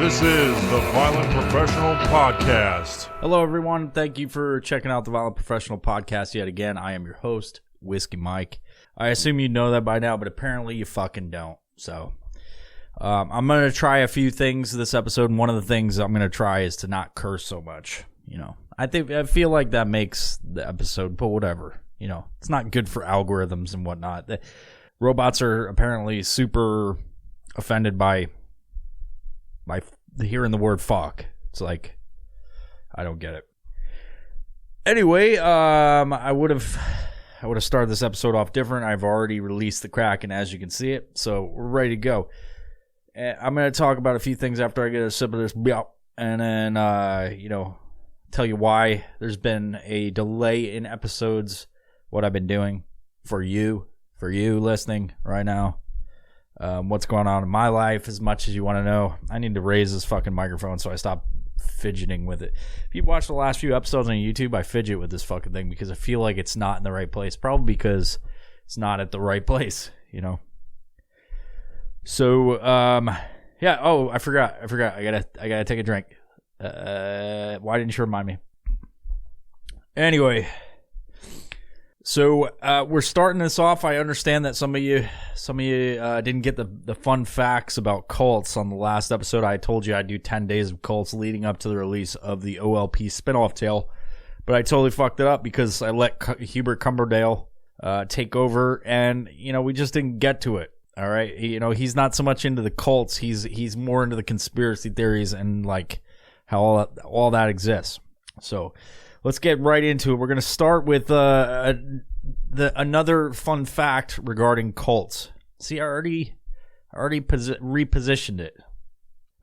This is the Violent Professional Podcast. Hello, everyone. Thank you for checking out the Violent Professional Podcast yet again. I am your host, Whiskey Mike. I assume you know that by now, but apparently you fucking don't. So, I'm going to try a few things this episode, and one of the things I'm going to try is to not curse so much. You know, I feel like that makes the episode, but whatever. You know, it's not good for algorithms and whatnot. The robots are apparently super offended by hearing the word fuck. It's like, I don't get it. Anyway, I would have started this episode off different. I've already released the Kraken, as you can see it, so we're ready to go. I'm going to talk about a few things after I get a sip of this, and then, tell you why there's been a delay in episodes, what I've been doing for you listening right now. What's going on in my life, as much as you want to know. I need to raise this fucking microphone so I stop fidgeting with it. If you watch the last few episodes on YouTube, I fidget with this fucking thing because I feel like it's not in the right place. Probably because it's not at the right place, you know. So, yeah. Oh, I forgot. I gotta take a drink. Why didn't you remind me? Anyway. So we're starting this off. I understand that some of you didn't get the fun facts about cults on the last episode. I told you I'd do 10 days of cults leading up to the release of the OLP spinoff tale, but I totally fucked it up because I let Hubert Cumberdale take over, and we just didn't get to it. All right, he's not so much into the cults. He's more into the conspiracy theories and like how all that exists. So. Let's get right into it. We're going to start with another fun fact regarding cults. See, I already repositioned it.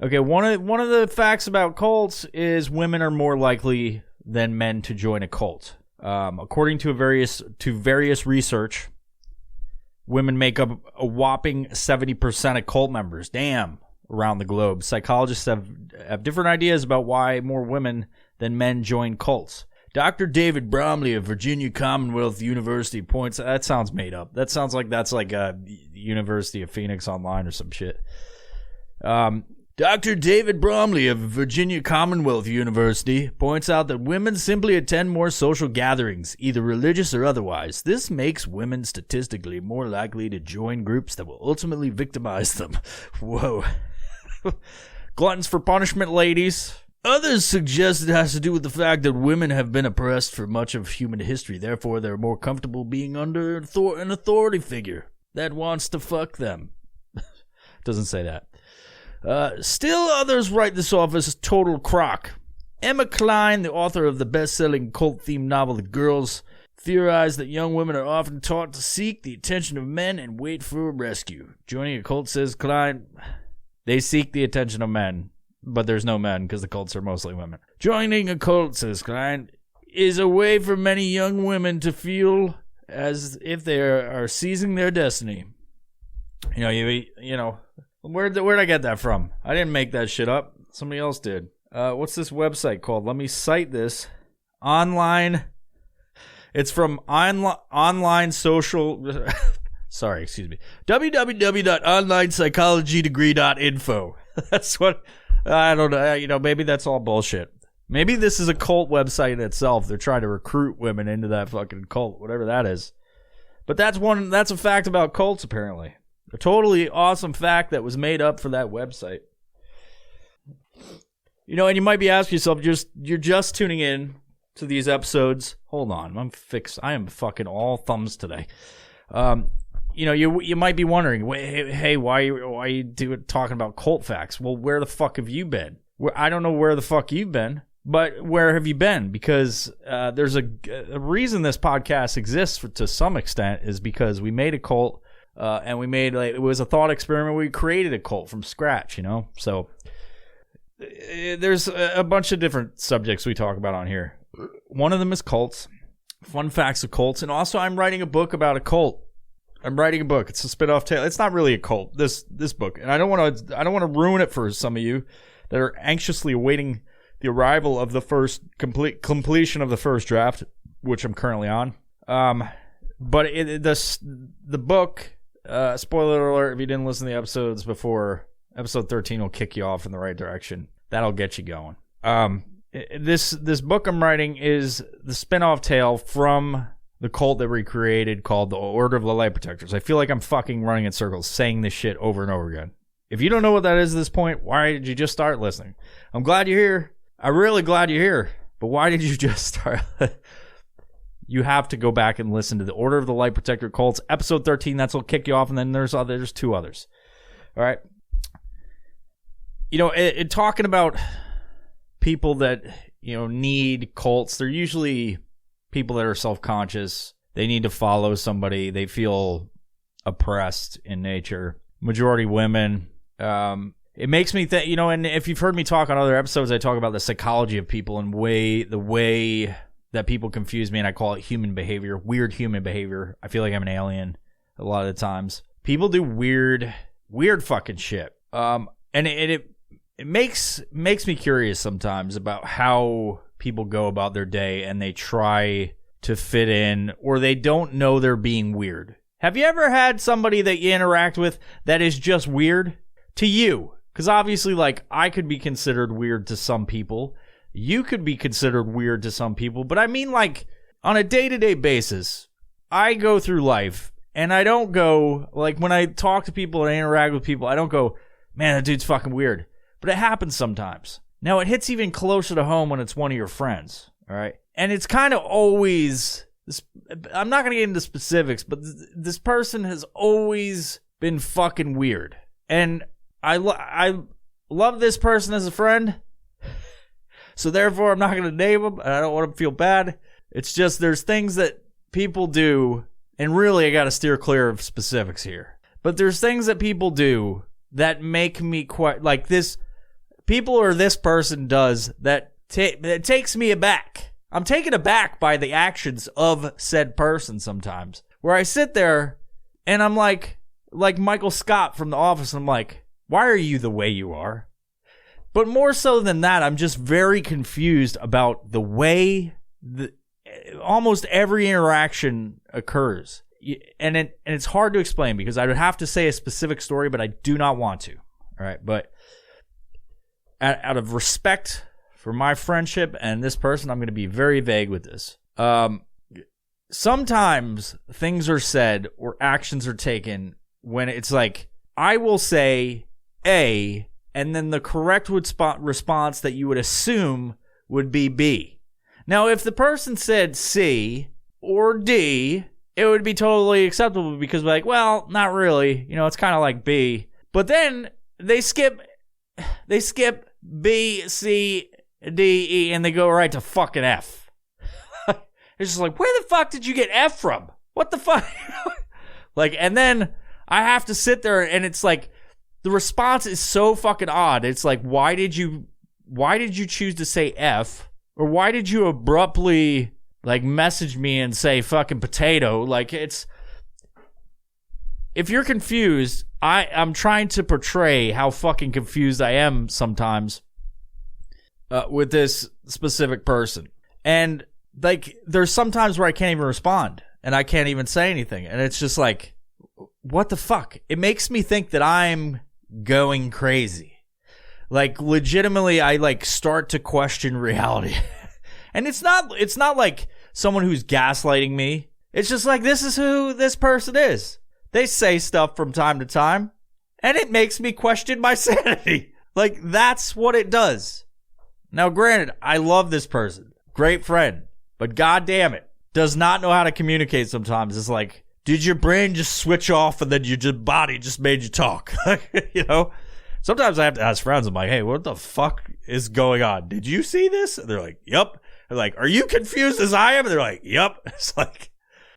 Okay, one of the facts about cults is women are more likely than men to join a cult. According to various research, women make up a whopping 70% of cult members. Damn, around the globe. Psychologists have different ideas about why more women than men join cults. Dr. David Bromley of Virginia Commonwealth University points... That sounds made up. That sounds like that's like a University of Phoenix Online or some shit. Dr. David Bromley of Virginia Commonwealth University points out that women simply attend more social gatherings, either religious or otherwise. This makes women statistically more likely to join groups that will ultimately victimize them. Whoa. Gluttons for punishment, ladies. Others suggest it has to do with the fact that women have been oppressed for much of human history. Therefore, they're more comfortable being under an authority figure that wants to fuck them. Doesn't say that. Still, others write this off as total crock. Emma Klein, the author of the best-selling cult-themed novel The Girls, theorized that young women are often taught to seek the attention of men and wait for a rescue. Joining a cult, says Klein, they seek the attention of men. But there's no men because the cults are mostly women. Joining a cult, says Klein, is a way for many young women to feel as if they are seizing their destiny. Where'd I get that from? I didn't make that shit up. Somebody else did. What's this website called? Let me cite this. Online. It's from online social... Sorry, excuse me. www.onlinepsychologydegree.info. That's what... I don't know. Maybe that's all bullshit. Maybe this is a cult website in itself. They're trying to recruit women into that fucking cult, whatever that is. But that's a fact about cults, apparently. A totally awesome fact that was made up for that website. And you might be asking yourself, you're just tuning in to these episodes. Hold on, I am fucking all thumbs today. You might be wondering, hey, why are you talking about cult facts? Well, where the fuck have you been? I don't know where the fuck you've been, but where have you been? Because there's a reason this podcast exists to some extent is because we made a cult, and it was a thought experiment. We created a cult from scratch, So there's a bunch of different subjects we talk about on here. One of them is cults, fun facts of cults, and also I'm writing a book about a cult. I'm writing a book. It's a spin-off tale. It's not really a cult, this book. And I don't want to ruin it for some of you that are anxiously awaiting the arrival of the first completion of the first draft, which I'm currently on. But the book, spoiler alert if you didn't listen to the episodes before, Episode 13 will kick you off in the right direction. That'll get you going. This book I'm writing is the spin-off tale from the cult that we created called the Order of the Light Protectors. I feel like I'm fucking running in circles saying this shit over and over again. If you don't know what that is at this point, why did you just start listening? I'm glad you're here. I'm really glad you're here. But why did you just start? You have to go back and listen to the Order of the Light Protector cults, episode 13. That's what'll kick you off, and then there's two others. All right. You know, talking about people that, you know, need cults, they're usually people that are self-conscious. They need to follow somebody. They feel oppressed in nature. Majority women. It makes me think, you know, and if you've heard me talk on other episodes, I talk about the psychology of people and the way that people confuse me, and I call it human behavior, weird human behavior. I feel like I'm an alien a lot of the times. People do weird fucking shit. And it makes me curious sometimes about how people go about their day and they try to fit in, or they don't know they're being weird. Have you ever had somebody that you interact with that is just weird to you? Because obviously, like, I could be considered weird to some people. You could be considered weird to some people. But I mean, like, on a day-to-day basis, I go through life and I don't go, like, when I talk to people and I interact with people, I don't go, man, that dude's fucking weird. But it happens sometimes. Now, it hits even closer to home when it's one of your friends, all right? And it's kind of always, I'm not going to get into specifics, but this person has always been fucking weird. And I love this person as a friend, so therefore I'm not going to name them, and I don't want them to feel bad. It's just there's things that people do, and really I got to steer clear of specifics here. But there's things that people do that make me quite, like this, people or this person does that takes me aback. I'm taken aback by the actions of said person sometimes, where I sit there and I'm like Michael Scott from The Office, and I'm like, why are you the way you are? But more so than that, I'm just very confused about the way almost every interaction occurs. And it's hard to explain because I would have to say a specific story, but I do not want to. All right, but out of respect for my friendship and this person, I'm going to be very vague with this. Sometimes things are said or actions are taken when it's like, I will say A, and then the correct response that you would assume would be B. Now, if the person said C or D, it would be totally acceptable because we're like, well, not really. You know, it's kind of like B. But then they skip B, C, D, E, and they go right to fucking F. It's just like, where the fuck did you get F from? What the fuck? Like, and then I have to sit there and it's like, the response is so fucking odd. It's like, why did you choose to say F? Or why did you abruptly, like, message me and say fucking potato? Like, it's, if you're confused, I'm trying to portray how fucking confused I am sometimes with this specific person. And, like, there's sometimes where I can't even respond and I can't even say anything. And it's just like, what the fuck? It makes me think that I'm going crazy. Like, legitimately, I, like, start to question reality. And it's not like someone who's gaslighting me. It's just like, this is who this person is. They say stuff from time to time, and it makes me question my sanity. Like, that's what it does. Now, granted, I love this person. Great friend. But goddamn it, does not know how to communicate sometimes. It's like, did your brain just switch off and then your body just made you talk? You know? Sometimes I have to ask friends, I'm like, hey, what the fuck is going on? Did you see this? And they're like, yep. I'm like, are you confused as I am? And they're like, yep. It's like,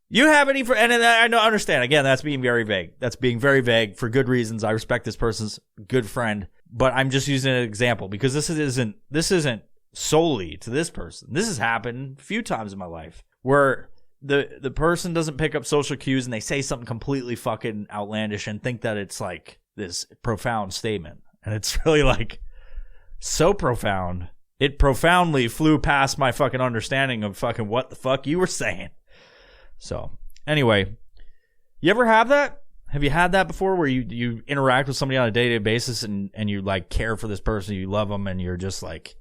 you have any, and I don't understand. Again, that's being very vague. That's being very vague for good reasons. I respect this person's good friend, but I'm just using an example because this isn't solely to this person. This has happened a few times in my life where the person doesn't pick up social cues and they say something completely fucking outlandish and think that it's like this profound statement. And it's really like so profound. It profoundly flew past my fucking understanding of fucking what the fuck you were saying. So, anyway, you ever have that? Have you had that before where you interact with somebody on a day-to-day basis and you like care for this person, you love them, and you're just like,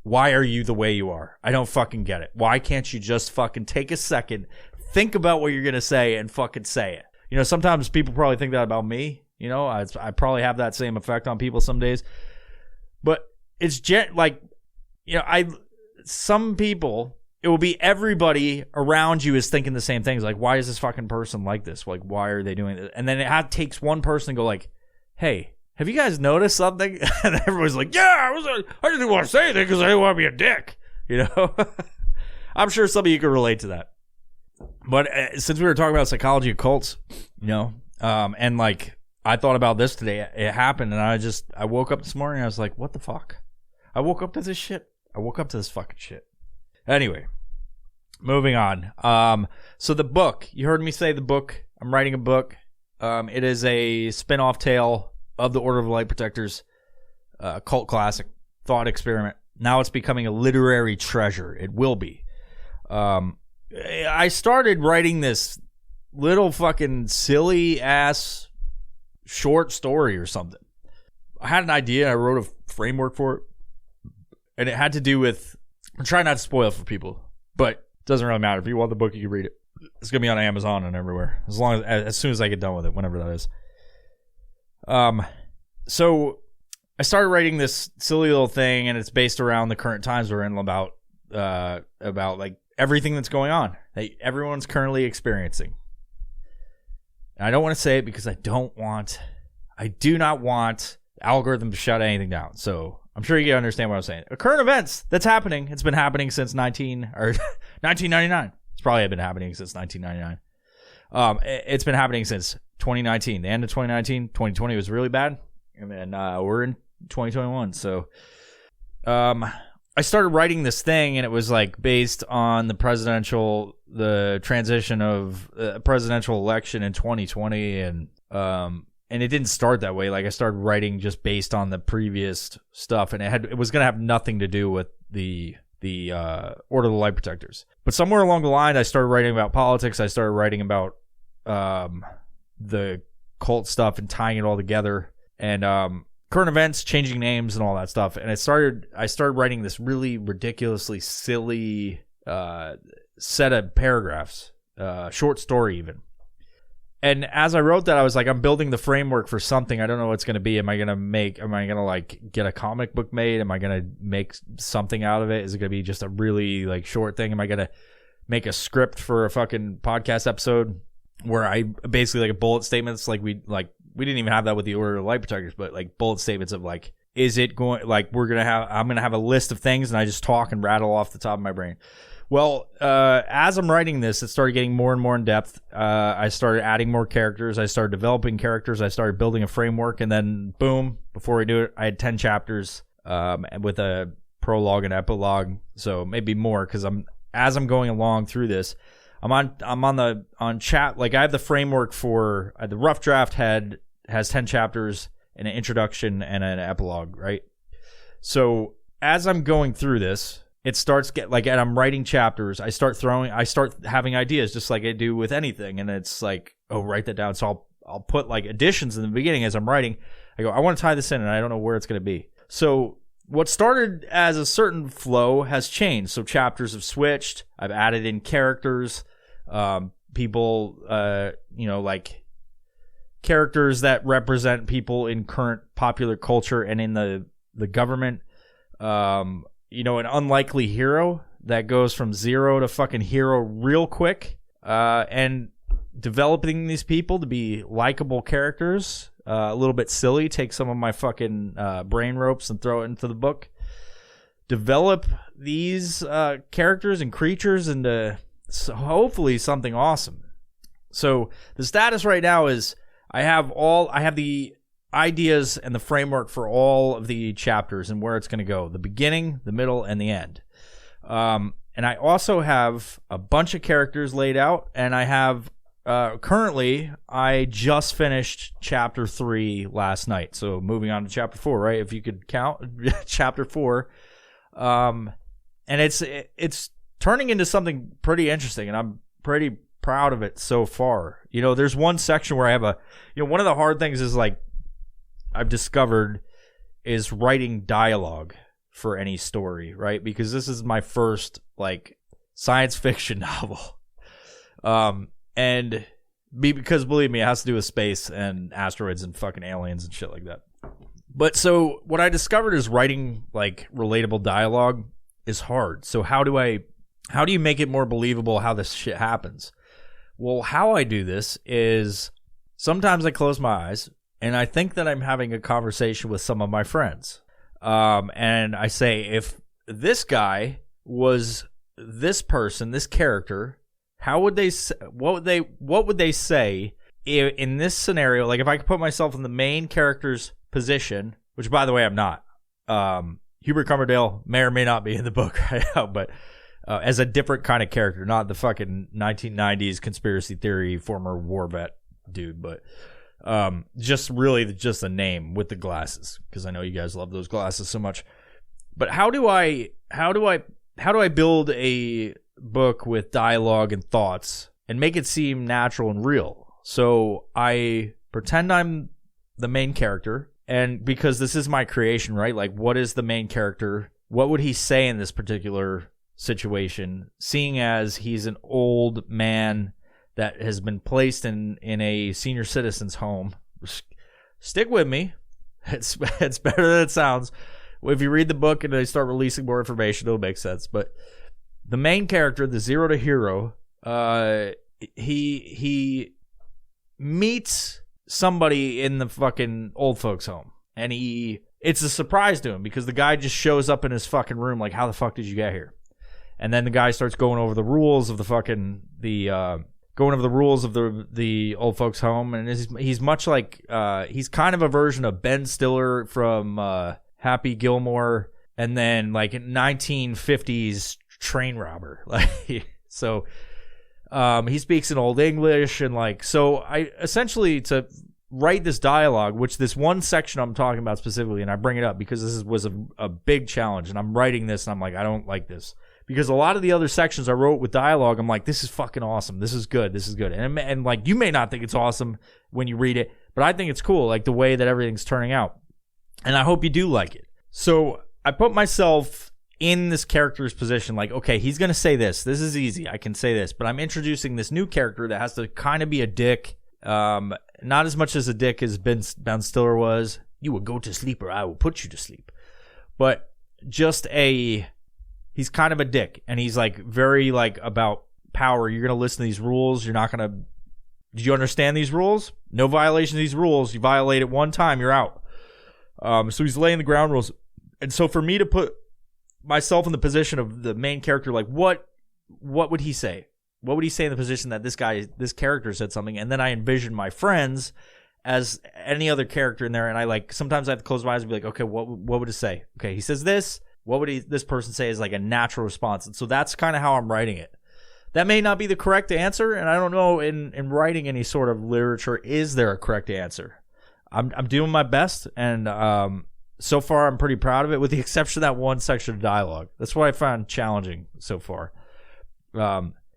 why are you the way you are? I don't fucking get it. Why can't you just fucking take a second, think about what you're going to say, and fucking say it? You know, sometimes people probably think that about me. You know, I probably have that same effect on people some days. But it's like, you know, some people, it will be everybody around you is thinking the same things. Like, why is this fucking person like this? Like, why are they doing this? And then it takes one person to go like, hey, have you guys noticed something? And everyone's like, yeah, I didn't want to say anything because I didn't want to be a dick. You know? I'm sure some of you can relate to that. But since we were talking about psychology of cults, you know, and like, I thought about this today. It happened, and I woke up this morning, and I was like, what the fuck? I woke up to this shit. I woke up to this fucking shit. Anyway, moving on. So the book, you heard me say the book. I'm writing a book. It is a spin-off tale of the Order of the Light Protectors, cult classic, thought experiment. Now it's becoming a literary treasure. It will be. I started writing this little fucking silly ass short story or something. I had an idea. I wrote a framework for it, and it had to do with. I'm trying not to spoil it for people, but it doesn't really matter. If you want the book, you can read it. It's gonna be on Amazon and everywhere, as soon as I get done with it, whenever that is. So I started writing this silly little thing, and it's based around the current times we're in, about like everything that's going on that everyone's currently experiencing. And I don't want to say it because I do not want the algorithm to shut anything down. So I'm sure you can understand what I'm saying. Current events that's happening. It's been happening since 1999. It's probably been happening since 1999. It's been happening since 2019. The end of 2019. 2020 was really bad. And then we're in 2021. So I started writing this thing, and it was like based on the transition of presidential election in 2020, and it didn't start that way. Like, I started writing just based on the previous stuff, and it was gonna have nothing to do with the Order of the Light Protectors. But somewhere along the line, I started writing about politics. I started writing about the cult stuff and tying it all together, and current events, changing names, and all that stuff. And I started writing this really ridiculously silly set of paragraphs, short story even. And as I wrote that, I was like, I'm building the framework for something. I don't know what it's going to be. Am I going to like get a comic book made? Am I going to make something out of it? Is it going to be just a really like short thing? Am I going to make a script for a fucking podcast episode where I basically like bullet statements? We didn't even have that with the Order of the Light Protectors, but like bullet statements of like, is it going, like, I'm going to have a list of things, and I just talk and rattle off the top of my brain. Well, as I'm writing this, it started getting more and more in depth. I started adding more characters. I started developing characters. I started building a framework, and then boom, before I do it, I had 10 chapters with a prologue and epilogue. So maybe more, because as I'm going along through this, on chat, like I have the framework for the rough draft has 10 chapters and an introduction and an epilogue, right? So as I'm going through this, it starts and I'm writing chapters. I start having ideas just like I do with anything, and it's like, oh, write that down. So I'll put like additions in the beginning as I'm writing. I go, I want to tie this in, and I don't know where it's going to be. So what started as a certain flow has changed. So chapters have switched. I've added in characters. People, like characters that represent people in current popular culture and in the government. An unlikely hero that goes from zero to fucking hero real quick. And developing these people to be likable characters, a little bit silly. Take some of my fucking brain ropes and throw it into the book. Develop these characters and creatures into hopefully something awesome. So the status right now is I have the ideas and the framework for all of the chapters and where it's going to go, the beginning, the middle, and the end. And I also have a bunch of characters laid out, and I have currently, I just finished chapter 3 last night. So moving on to chapter 4, right? If you could count chapter 4. And it's turning into something pretty interesting, and I'm pretty proud of it so far. You know, there's one section where I have one of the hard things is like I've discovered is writing dialogue for any story, right? Because this is my first like science fiction novel. Because believe me, it has to do with space and asteroids and fucking aliens and shit like that. But so what I discovered is writing like relatable dialogue is hard. So how do you make it more believable how this shit happens? Well, how I do this is sometimes I close my eyes and I think that I'm having a conversation with some of my friends. And I say, if this guy was this person, this character, how would they, what would they say in this scenario? Like if I could put myself in the main character's position, which by the way, I'm not. Hubert Cummerdale may or may not be in the book right now, but as a different kind of character, not the fucking 1990s conspiracy theory former war vet dude, but just a name with the glasses, because I know you guys love those glasses so much. But how do I build a book with dialogue and thoughts and make it seem natural and real? So I pretend I'm the main character, and because this is my creation, right? Like, what is the main character? What would he say in this particular situation, seeing as he's an old man that has been placed in a senior citizen's home? Stick with me. It's better than it sounds. If you read the book and they start releasing more information, it'll make sense. But the main character, the zero to hero, he meets somebody in the fucking old folks home, and it's a surprise to him because the guy just shows up in his fucking room like, how the fuck did you get here? And then the guy starts going over the rules of the old folks home, and he's much like he's kind of a version of Ben Stiller from Happy Gilmore, and then like 1950s train robber. Like, so he speaks in Old English, and like, so I essentially, to write this dialogue, which this one section I'm talking about specifically, and I bring it up because this was a big challenge, and I'm writing this and I'm like, I don't like this. Because a lot of the other sections I wrote with dialogue, I'm like, this is fucking awesome. This is good. This is good. And like, you may not think it's awesome when you read it, but I think it's cool, like the way that everything's turning out. And I hope you do like it. So I put myself in this character's position, like, okay, he's going to say this. This is easy. I can say this. But I'm introducing this new character that has to kind of be a dick. Not as much as a dick as Ben Stiller was. You will go to sleep or I will put you to sleep. But just he's kind of a dick, and he's like very like about power. You're going to listen to these rules. You're not going to, did you understand these rules? No violation of these rules. You violate it one time, you're out. So he's laying the ground rules. And so for me to put myself in the position of the main character, like what would he say? What would he say in the position that this character said something? And then I envision my friends as any other character in there. And I like, sometimes I have to close my eyes and be like, okay, what would it say? Okay, he says this. What would this person say is like a natural response? And so that's kind of how I'm writing it. That may not be the correct answer, and I don't know in writing any sort of literature, is there a correct answer? I'm doing my best, and so far I'm pretty proud of it, with the exception of that one section of dialogue. That's what I found challenging so far.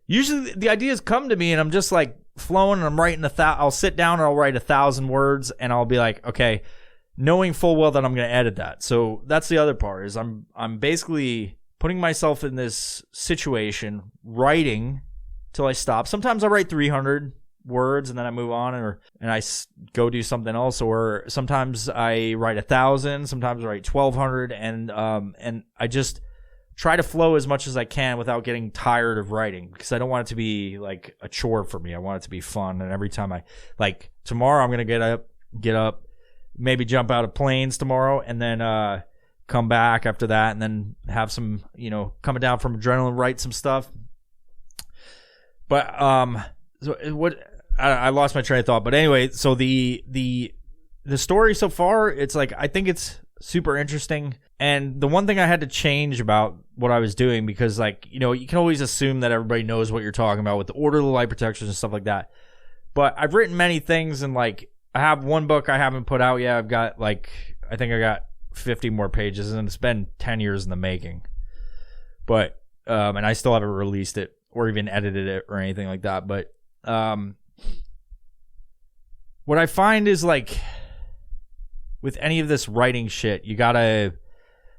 Usually the ideas come to me, and I'm just like flowing, and I'm writing I'll sit down and I'll write 1,000 words, and I'll be like, okay, knowing full well that I'm going to edit that. So that's the other part, is I'm basically putting myself in this situation, writing till I stop. Sometimes I write 300 words and then I move on, and I go do something else. Or sometimes I write 1,000, sometimes I write 1,200, and I just try to flow as much as I can without getting tired of writing, because I don't want it to be like a chore for me. I want it to be fun. And every time tomorrow I'm going to get up, maybe jump out of planes tomorrow, and then come back after that, and then have some, coming down from adrenaline, write some stuff. But so what I lost my train of thought. But anyway, so the story so far, it's like, I think it's super interesting. And the one thing I had to change about what I was doing, because like, you can always assume that everybody knows what you're talking about with the order of the light protectors and stuff like that. But I've written many things, and like, I have one book I haven't put out yet. I've got I think I got 50 more pages, and it's been 10 years in the making. But, and I still haven't released it or even edited it or anything like that. But what I find is like with any of this writing shit, you gotta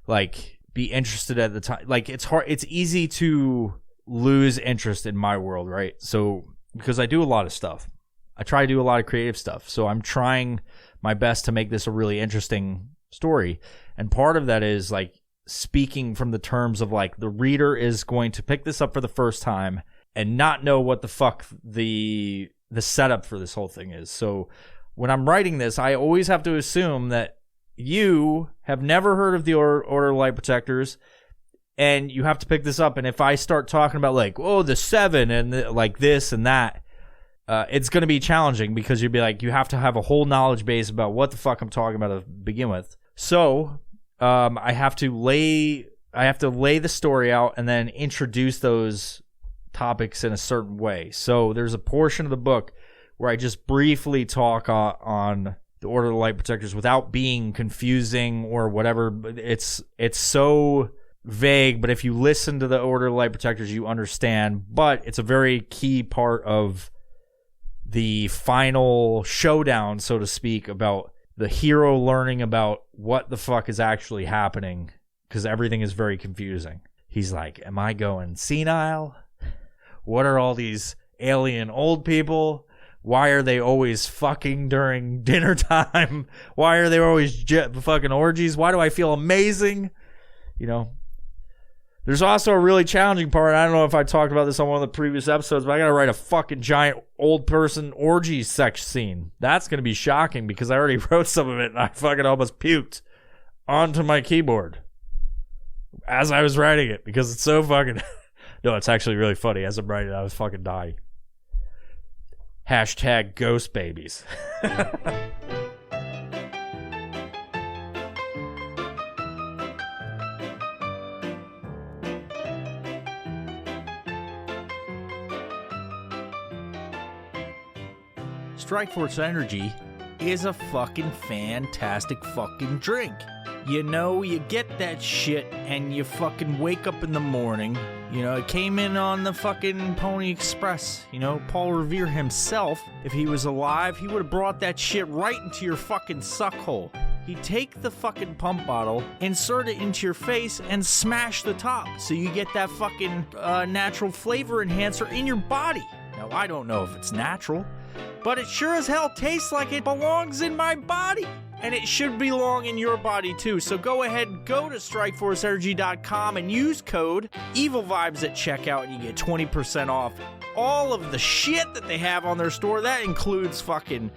like be interested at the time. Like it's hard, it's easy to lose interest in my world, right? So because I do a lot of stuff, I try to do a lot of creative stuff. So I'm trying my best to make this a really interesting story. And part of that is like speaking from the terms of like the reader is going to pick this up for the first time and not know what the fuck the setup for this whole thing is. So when I'm writing this, I always have to assume that you have never heard of the Order of Light Protectors, and you have to pick this up. And if I start talking about like, oh, the Seven and like this and that, it's going to be challenging because you'd be like, you have to have a whole knowledge base about what the fuck I'm talking about to begin with. So I have to lay the story out and then introduce those topics in a certain way. So there's a portion of the book where I just briefly talk on the Order of the Light Protectors without being confusing or whatever. It's so vague, but if you listen to the Order of the Light Protectors, you understand. But it's a very key part of the final showdown, so to speak, about the hero learning about what the fuck is actually happening, because everything is very confusing. He's like, am I going senile? What are all these alien old people? Why are they always fucking during dinner time? Why are they always fucking orgies? Why do I feel amazing? You know, there's also a really challenging part. I don't know if I talked about this on one of the previous episodes, but I got to write a fucking giant old person orgy sex scene. That's going to be shocking because I already wrote some of it and I fucking almost puked onto my keyboard as I was writing it because it's so fucking... No, it's actually really funny. As I'm writing it, I was fucking dying. Hashtag ghost babies. Strikeforce Energy is a fucking fantastic fucking drink. You know, you get that shit and you fucking wake up in the morning. You know, it came in on the fucking Pony Express. You know, Paul Revere himself, if he was alive, he would have brought that shit right into your fucking suck hole. He'd take the fucking pump bottle, insert it into your face, and smash the top so you get that fucking natural flavor enhancer in your body. Now, I don't know if it's natural, but it sure as hell tastes like it belongs in my body. And it should belong in your body too. So go ahead, go to StrikeForceEnergy.com and use code EvilVibes at checkout and you get 20% off all of the shit that they have on their store. That includes fucking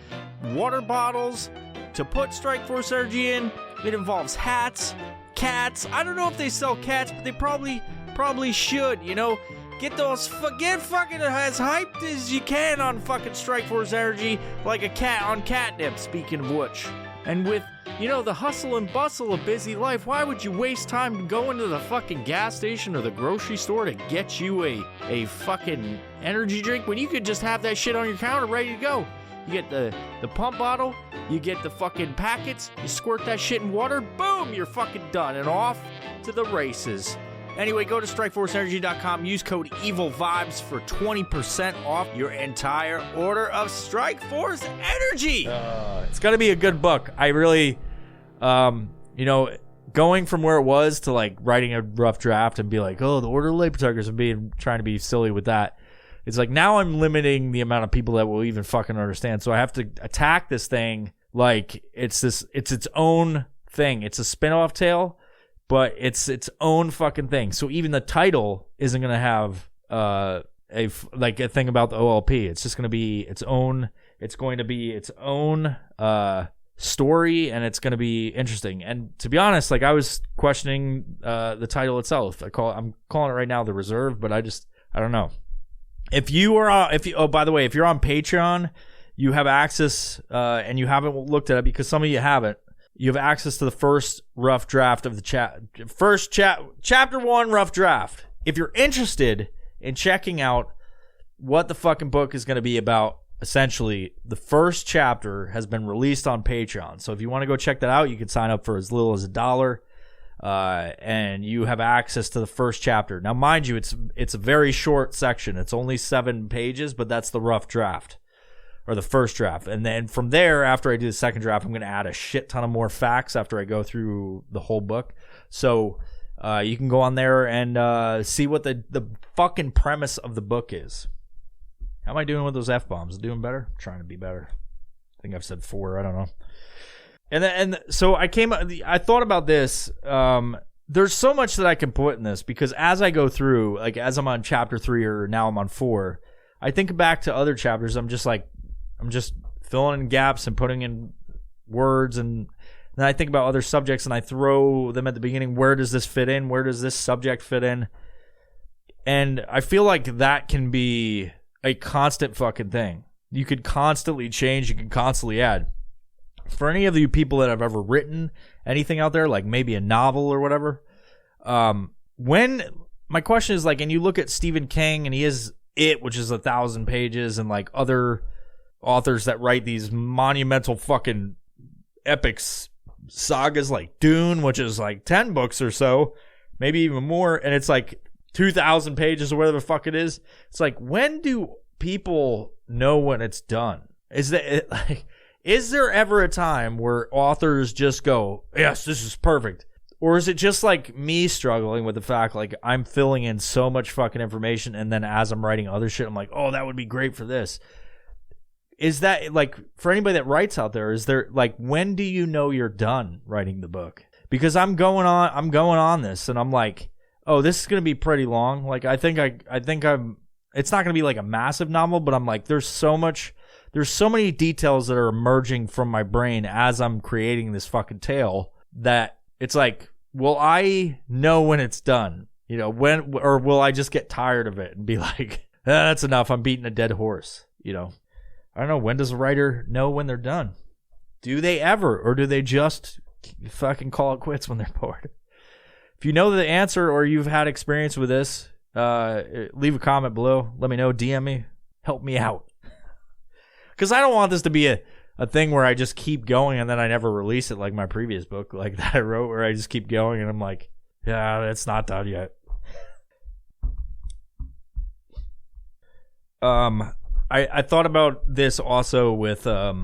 water bottles to put Strikeforce Energy in. It involves hats, cats. I don't know if they sell cats, but they probably should, you know. Get fucking as hyped as you can on fucking Strikeforce Energy like a cat on catnip, speaking of which. And with, you know, the hustle and bustle of busy life, why would you waste time going to the fucking gas station or the grocery store to get you a fucking energy drink when you could just have that shit on your counter ready to go? You get the pump bottle, you get the fucking packets, you squirt that shit in water, boom, you're fucking done and off to the races. Anyway, go to StrikeForceEnergy.com, use code EvilVibes for 20% off your entire order of Strikeforce Energy. It's going to be a good book. I really, you know, going from where it was to like writing a rough draft and be like, oh, the Order of Light Protectors and trying to be silly with that. It's like now I'm limiting the amount of people that will even fucking understand. So I have to attack this thing like it's its own thing. It's a spin-off tale. But it's its own fucking thing. So even the title isn't going to have a thing about the OLP. It's just going to be its own. It's going to be its own story, and it's going to be interesting. And to be honest, like I was questioning the title itself. I'm calling it right now The Reserve, but I don't know. By the way, if you're on Patreon, you have access, and you haven't looked at it because some of you haven't. You have access to the first rough draft of the chapter 1 rough draft. If you're interested in checking out what the fucking book is going to be about, essentially, the first chapter has been released on Patreon. So if you want to go check that out, you can sign up for as little as $1. and you have access to the first chapter. Now, mind you, it's a very short section. It's only 7 pages, but that's the rough draft or the first draft. And then from there, after I do the second draft, I'm going to add a shit ton of more facts after I go through the whole book. So you can go on there and see what the fucking premise of the book is. How am I doing with those F-bombs? Doing better? I'm trying to be better. I think I've said 4. I don't know. And so I thought about this. There's so much that I can put in this because as I go through, like as I'm on chapter 3 or now I'm on 4, I think back to other chapters. I'm just filling in gaps and putting in words, and then I think about other subjects and I throw them at the beginning. Where does this fit in? Where does this subject fit in? And I feel like that can be a constant fucking thing. You could constantly change. You can constantly add. For any of you people that have ever written anything out there, like maybe a novel or whatever, when my question is like, and you look at Stephen King and he has It, which is 1,000 pages, and like other authors that write these monumental fucking epics, sagas like Dune, which is like 10 books or so, maybe even more, and it's like 2,000 pages or whatever the fuck it is. It's like, when do people know when it's done? Is there ever a time where authors just go, yes, this is perfect? Or is it just like me struggling with the fact like I'm filling in so much fucking information, and then as I'm writing other shit, I'm like, oh, that would be great for this. Is that like, for anybody that writes out there, is there like, when do you know you're done writing the book? Because I'm going on this and I'm like, oh, this is going to be pretty long. Like, I think it's not going to be like a massive novel, but I'm like, there's so many details that are emerging from my brain as I'm creating this fucking tale that it's like, will I know when it's done? You know, when, or will I just get tired of it and be like, that's enough. I'm beating a dead horse. You know, I don't know. When does a writer know when they're done? Do they ever, or do they just fucking call it quits when they're bored? If you know the answer or you've had experience with this, leave a comment below. Let me know. DM me. Help me out. Because I don't want this to be a thing where I just keep going and then I never release it like my previous book like that I wrote, where I just keep going and I'm like, yeah, it's not done yet. I thought about this also with it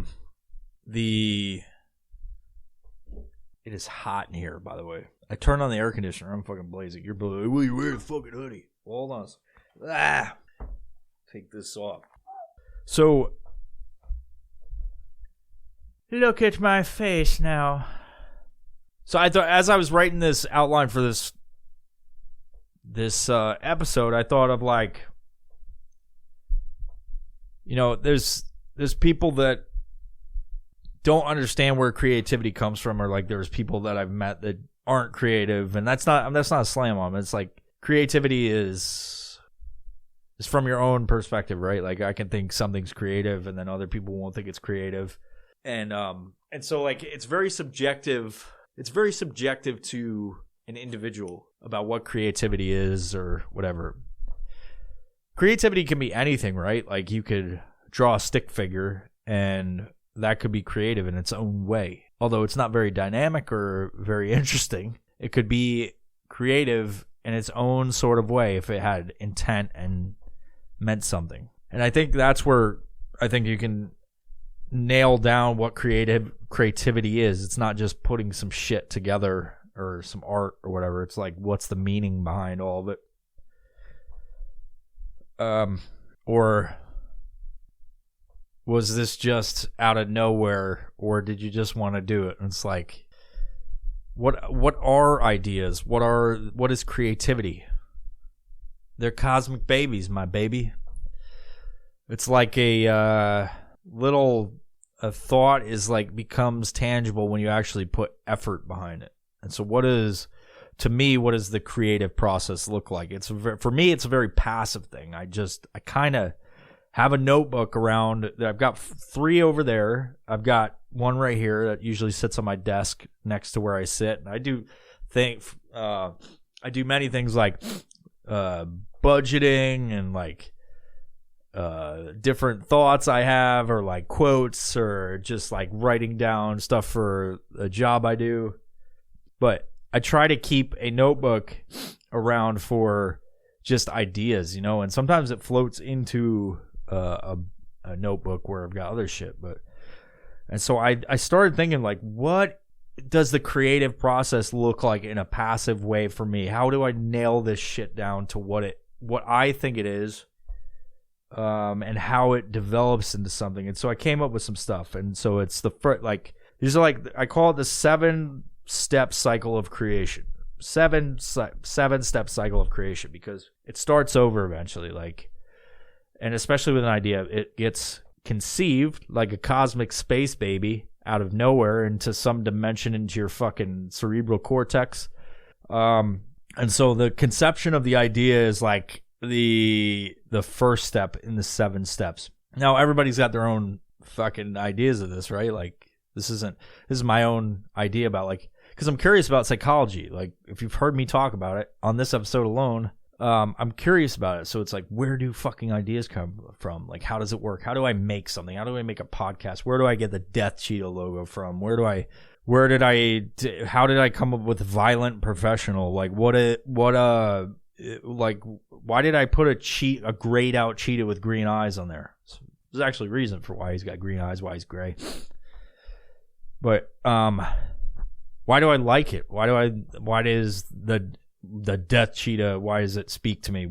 is hot in here, by the way. I turned on the air conditioner. I'm fucking blazing. You're blue. Will you wear a fucking hoodie? Hold on. Take this off. So, look at my face now. So I thought, as I was writing this outline for this episode, I thought of like, you know, there's people that don't understand where creativity comes from, or like there's people that I've met that aren't creative, and that's not a slam on them. It's like creativity is from your own perspective, right? Like I can think something's creative, and then other people won't think it's creative. And so like it's very subjective. It's very subjective to an individual about what creativity is or whatever. Creativity can be anything, right? Like you could draw a stick figure and that could be creative in its own way. Although it's not very dynamic or very interesting, it could be creative in its own sort of way if it had intent and meant something. And I think that's where I think you can nail down what creativity is. It's not just putting some shit together or some art or whatever. It's like, what's the meaning behind all of it? Or was this just out of nowhere, or did you just want to do it? And it's like, what are ideas? What is creativity? They're cosmic babies, my baby. It's like a thought is like becomes tangible when you actually put effort behind it. And so what does the creative process look like? For me, it's a very passive thing. I kind of have a notebook around. I've got 3 over there. I've got one right here that usually sits on my desk next to where I sit. And I do many things like budgeting and like different thoughts I have, or like quotes, or just like writing down stuff for a job I do. But I try to keep a notebook around for just ideas, and sometimes it floats into a notebook where I've got other shit. And so I started thinking, like, what does the creative process look like in a passive way for me? How do I nail this shit down to what I think it is, and how it develops into something? And so I came up with some stuff. And so it's the first, like, these are like, I call it the 7-step cycle of creation. 7-step cycle of creation, because it starts over eventually, like, and especially with an idea, it gets conceived like a cosmic space baby out of nowhere into some dimension into your fucking cerebral cortex. And so the conception of the idea is like the first step in the 7 steps. Now everybody's got their own fucking ideas of this, right? Like this is my own idea about, like, because I'm curious about psychology. Like, if you've heard me talk about it on this episode alone, I'm curious about it. So it's like, where do fucking ideas come from? Like, how does it work? How do I make something? How do I make a podcast? Where do I get the Death Cheetah logo from? How did I come up with Violent Professional? Like, like, why did I put a grayed out cheetah with green eyes on there? So there's actually a reason for why he's got green eyes, why he's gray. But, why do I like it? Why does the Death Cheetah, why does it speak to me?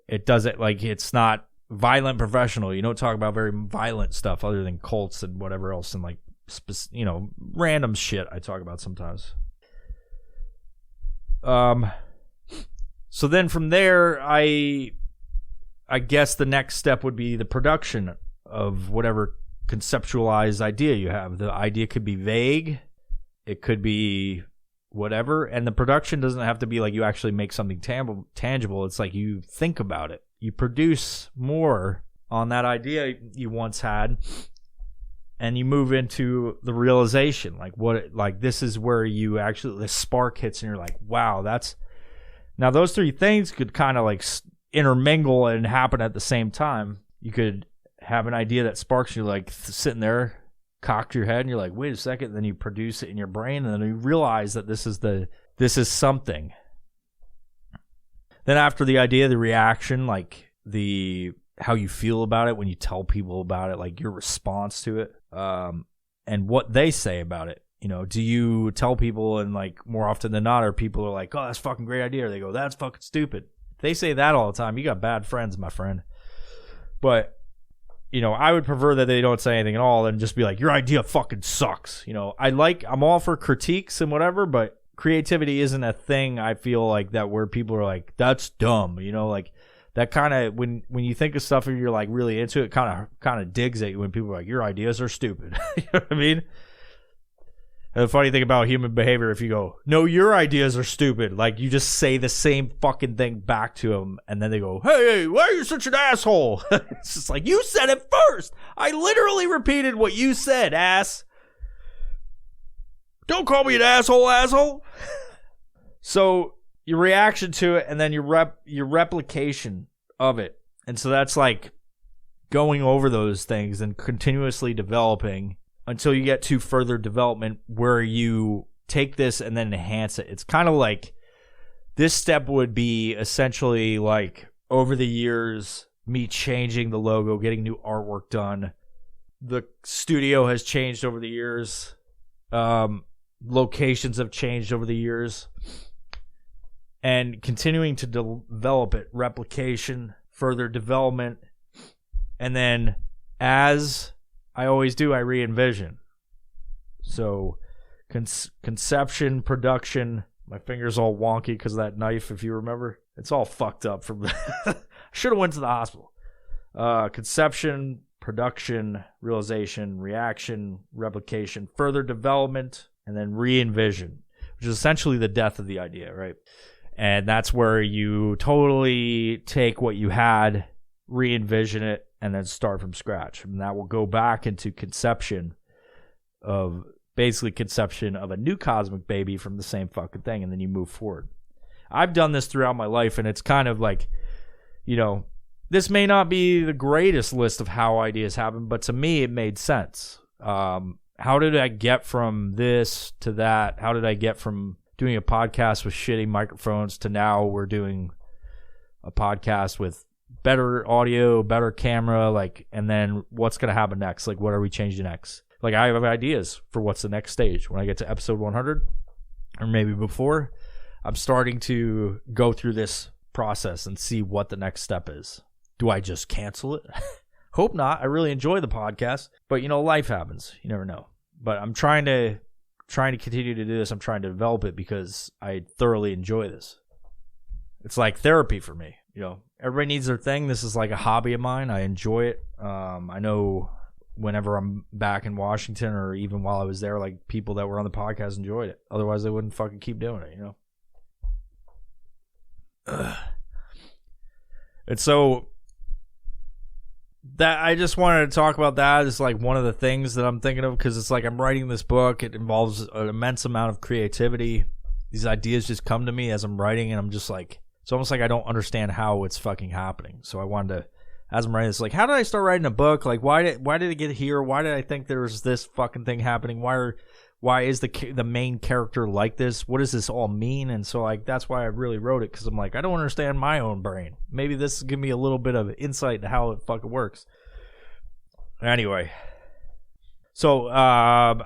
It's not Violent Professional. You don't talk about very violent stuff other than cults and whatever else, and like, random shit I talk about sometimes. So then from there, I guess the next step would be the production of whatever conceptualized idea you have. The idea could be vague. It could be whatever. And the production doesn't have to be like you actually make something tangible. It's like you think about it. You produce more on that idea you once had, and you move into the realization. This is where the spark hits and you're like, wow, now those 3 things could kind of like intermingle and happen at the same time. You could have an idea that sparks you, like sitting there, cocked your head, and you're like, wait a second. Then you produce it in your brain, and then you realize that this is something. Then after the idea, the reaction, like how you feel about it when you tell people about it, like your response to it, and what they say about it. Do you tell people, and like more often than not, are people are like, oh, that's a fucking great idea, or they go, that's fucking stupid. If they say that all the time, you got bad friends, my friend. But I would prefer that they don't say anything at all and just be like, your idea fucking sucks. I'm all for critiques and whatever, but creativity isn't a thing, I feel like, that where people are like, that's dumb. Like that kind of, when you think of stuff and you're like really into it, kind of digs at you when people are like, your ideas are stupid. You know what I mean? And the funny thing about human behavior, if you go, no, your ideas are stupid, like you just say the same fucking thing back to them, and then they go, hey, why are you such an asshole? It's just like, you said it first. I literally repeated what you said, ass. Don't call me an asshole. So your reaction to it, and then your replication of it. And so that's like going over those things and continuously developing until you get to further development where you take this and then enhance it. It's kind of like this step would be essentially like over the years, me changing the logo, getting new artwork done. The studio has changed over the years. Locations have changed over the years. And continuing to develop it, replication, further development. And then as I always do, I re-envision. So conception, production, my finger's all wonky because of that knife, if you remember. It's all fucked up from I should have went to the hospital. Conception, production, realization, reaction, replication, further development, and then re-envision, which is essentially the death of the idea, right? And that's where you totally take what you had, re-envision it, and then start from scratch. And that will go back into conception of a new cosmic baby from the same fucking thing, and then you move forward. I've done this throughout my life, and it's kind of like, this may not be the greatest list of how ideas happen, but to me, it made sense. How did I get from this to that? How did I get from doing a podcast with shitty microphones to now we're doing a podcast with better audio, better camera, like, and then what's going to happen next? Like, what are we changing next? Like, I have ideas for what's the next stage. When I get to episode 100, or maybe before, I'm starting to go through this process and see what the next step is. Do I just cancel it? Hope not. I really enjoy the podcast, but, you know, life happens. You never know. But I'm trying to continue to do this. I'm trying to develop it because I thoroughly enjoy this. It's like therapy for me. You know, everybody needs their thing. This is like a hobby of mine. I enjoy it. I know whenever I'm back in Washington, or even while I was there, like, people that were on the podcast enjoyed it. Otherwise, they wouldn't fucking keep doing it, you know? And so that I just wanted to talk about that as like one of the things that I'm thinking of, because it's like I'm writing this book. It involves an immense amount of creativity. These ideas just come to me as I'm writing, and I'm just like, it's almost like I don't understand how it's fucking happening. So I wanted to, as I'm writing this, like, how did I start writing a book? Like, why did it get here? Why did I think there was this fucking thing happening? Why is the main character like this? What does this all mean? And so, like, that's why I really wrote it, because I'm like, I don't understand my own brain. Maybe this will give me a little bit of insight into how it fucking works. Anyway, so I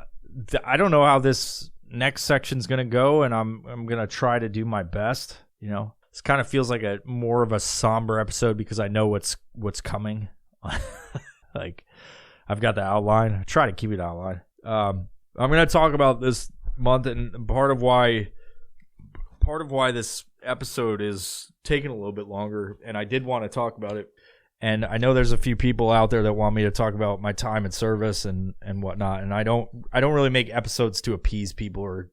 don't know how this next section's gonna go, and I'm gonna try to do my best. You know, this kind of feels like a more of a somber episode because I know what's coming. Like, I've got the outline. I try to keep it outline. I'm going to talk about this month, and part of why this episode is taking a little bit longer, and I did want to talk about it. And I know there's a few people out there that want me to talk about my time in service and whatnot, and I don't really make episodes to appease people, or,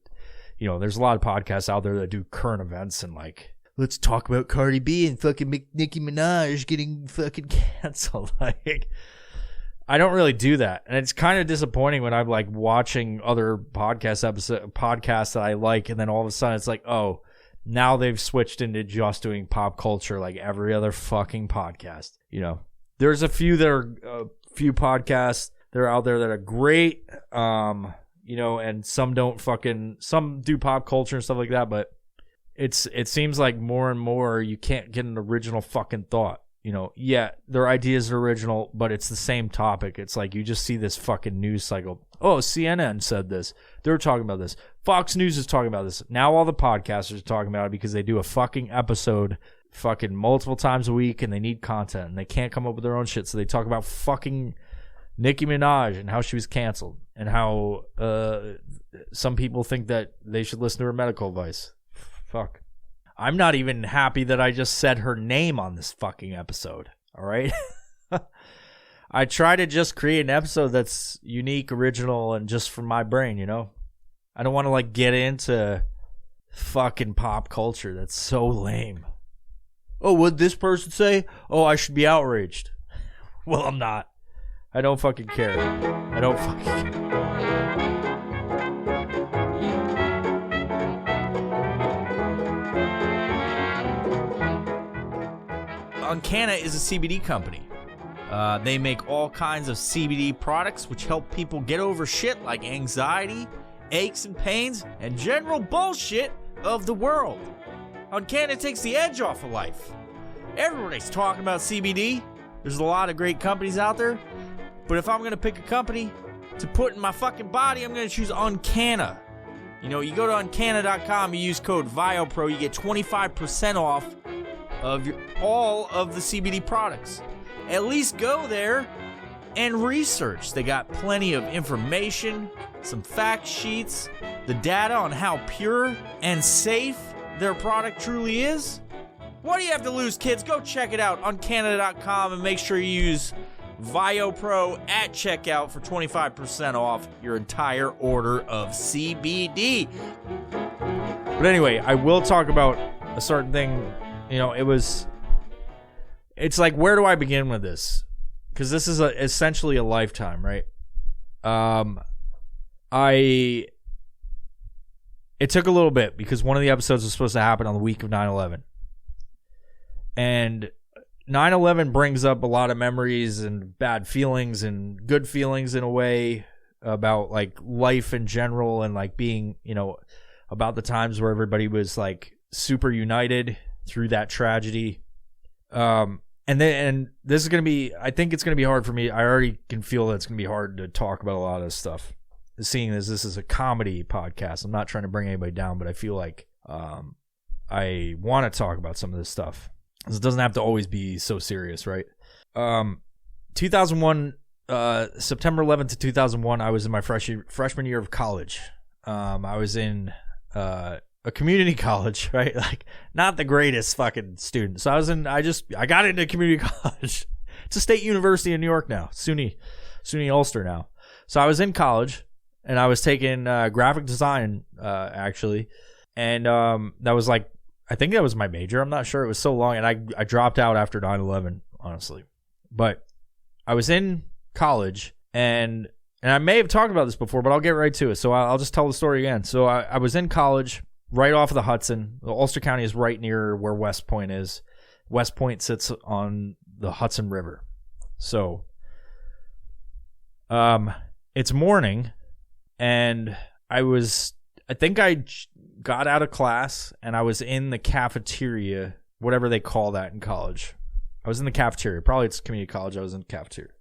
you know, there's a lot of podcasts out there that do current events and, like, let's talk about Cardi B and fucking Nicki Minaj getting fucking canceled. Like, I don't really do that, and it's kind of disappointing when I'm like watching other podcasts that I like, and then all of a sudden it's like, oh, now they've switched into just doing pop culture like every other fucking podcast. You know, there's a few podcasts that are out there that are great, you know, and some do pop culture and stuff like that, but it seems like more and more you can't get an original fucking thought. You know, yeah, their ideas are original, but it's the same topic. It's like you just see this fucking news cycle. Oh, CNN said this. They're talking about this. Fox News is talking about this. Now all the podcasters are talking about it because they do a fucking episode fucking multiple times a week, and they need content, and they can't come up with their own shit, so they talk about fucking Nicki Minaj and how she was canceled, and how some people think that they should listen to her medical advice. Fuck. I'm not even happy that I just said her name on this fucking episode. All right. I try to just create an episode that's unique, original, and just from my brain, you know? I don't want to, like, get into fucking pop culture. That's so lame. Oh, what'd this person say? Oh, I should be outraged. Well, I'm not. I don't fucking care. I don't fucking care. Uncana is a CBD company. They make all kinds of CBD products which help people get over shit like anxiety, aches and pains, and general bullshit of the world. Uncana takes the edge off of life. Everybody's talking about CBD. There's a lot of great companies out there, but if I'm going to pick a company to put in my fucking body, I'm going to choose Uncana. You know, you go to uncana.com, you use code VIOPRO, you get 25% off of all of the CBD products. At least go there and research. They got plenty of information, some fact sheets, the data on how pure and safe their product truly is. What do you have to lose, kids? Go check it out on Canada.com and make sure you use VioPro at checkout for 25% off your entire order of CBD. But anyway, I will talk about a certain thing. You know, it's like, where do I begin with this? Because this is essentially a lifetime, right? It took a little bit because one of the episodes was supposed to happen on the week of 9/11. And 9/11 brings up a lot of memories and bad feelings and good feelings in a way about, like, life in general, and, like, being, you know, about the times where everybody was like super united through that tragedy. And this is going to be, I think it's going to be hard for me. I already can feel that it's going to be hard to talk about a lot of this stuff. Seeing as this is a comedy podcast, I'm not trying to bring anybody down, but I feel like I want to talk about some of this stuff. It doesn't have to always be so serious, right? 2001, September 11th to 2001, I was in my freshman year of college. I was in a community college, right? Like, not the greatest fucking student. So I got into community college. It's a state university in New York now, SUNY Ulster now. So I was in college, and I was taking graphic design, actually. And that was like, I think that was my major. I'm not sure. It was so long, and I dropped out after 9/11, honestly. But I was in college, and I may have talked about this before, but I'll get right to it. So I'll just tell the story again. So I was in college right off of the Hudson. Ulster County is right near where West Point is. West Point sits on the Hudson River. So it's morning, and I think I got out of class, and I was in the cafeteria, whatever they call that in college. I was in the cafeteria. Probably it's community college. I was in the cafeteria.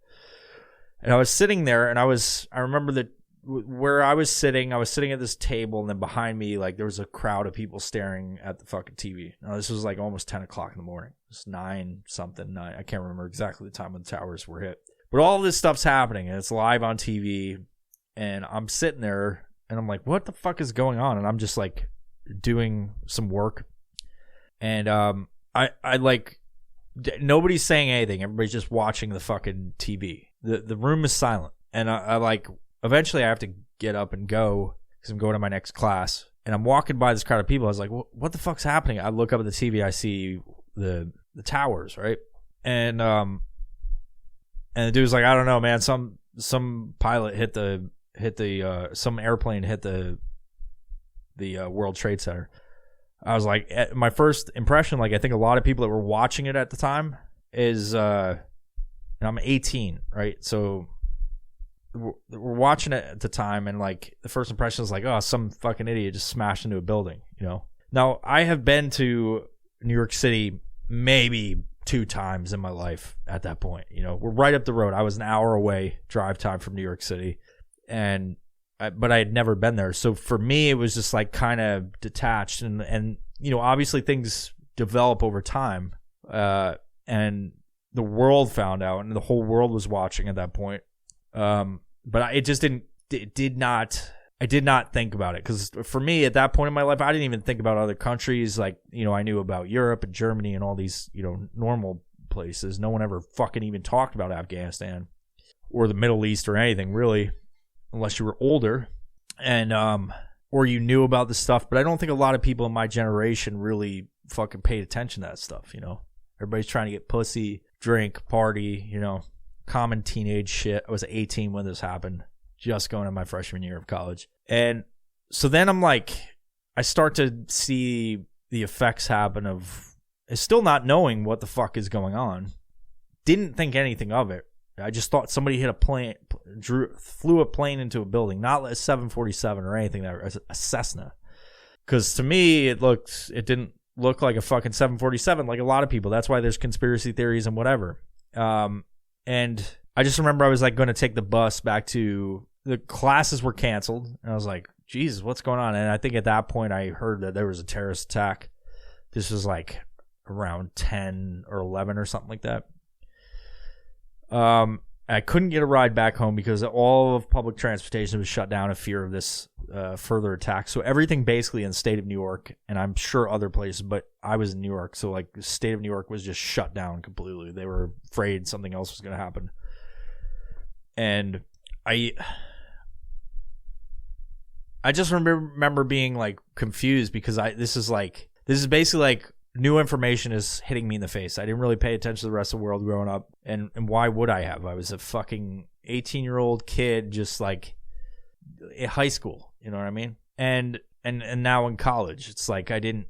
And I was sitting there, and I remember that where I was sitting at this table, and then behind me, like, there was a crowd of people staring at the fucking TV. Now, this was like almost 10 o'clock in the morning. It was 9 something. I can't remember exactly the time when the towers were hit. But all this stuff's happening, and it's live on TV, and I'm sitting there, and I'm like, what the fuck is going on? And I'm just like doing some work, and I like, nobody's saying anything. Everybody's just watching the fucking TV. The room is silent, and I like, eventually I have to get up and go because I'm going to my next class, and I'm walking by this crowd of people. I was like, what the fuck's happening? I look up at the TV, I see the towers, right? And the dude's like, I don't know, man, some pilot hit the some airplane hit the World Trade Center. I was like, my first impression, like, I think a lot of people that were watching it at the time is, and I'm 18, right? So we're watching it at the time, and like, the first impression is like, oh, some fucking idiot just smashed into a building, you know? Now, I have been to New York City maybe 2 times in my life at that point. You know, we're right up the road. I was an hour away drive time from New York City, but I had never been there. So for me, it was just like kind of detached, and you know, obviously things develop over time, and the world found out, and the whole world was watching at that point. But I did not think about it, because for me at that point in my life, I didn't even think about other countries. Like, you know, I knew about Europe and Germany and all these, you know, normal places. No one ever fucking even talked about Afghanistan or the Middle East or anything, really, unless you were older and or you knew about this stuff. But I don't think a lot of people in my generation really fucking paid attention to that stuff, you know. Everybody's trying to get pussy, drink, party, you know, common teenage shit. I was 18 when this happened, just going in my freshman year of college. And so then I'm like, I start to see the effects happen of still not knowing what the fuck is going on. Didn't think anything of it. I just thought somebody hit a plane, flew a plane into a building, not a 747 or anything, a Cessna. Because to me, it didn't look like a fucking 747 like a lot of people. That's why there's conspiracy theories and whatever. And I just remember I was like going to take the bus back to, the classes were canceled, and I was like, Jesus, what's going on? And I think at that point I heard that there was a terrorist attack. This was like around 10 or 11 or something like that. I couldn't get a ride back home because all of public transportation was shut down in fear of this further attack. So everything basically in the state of New York, and I'm sure other places, but I was in New York, so like the state of New York was just shut down completely. They were afraid something else was going to happen. And I just remember being like confused, because this is basically like new information is hitting me in the face. I didn't really pay attention to the rest of the world growing up, and why would I have? I was a fucking 18-year-old kid, just like in high school, you know what I mean? And now in college, it's like I didn't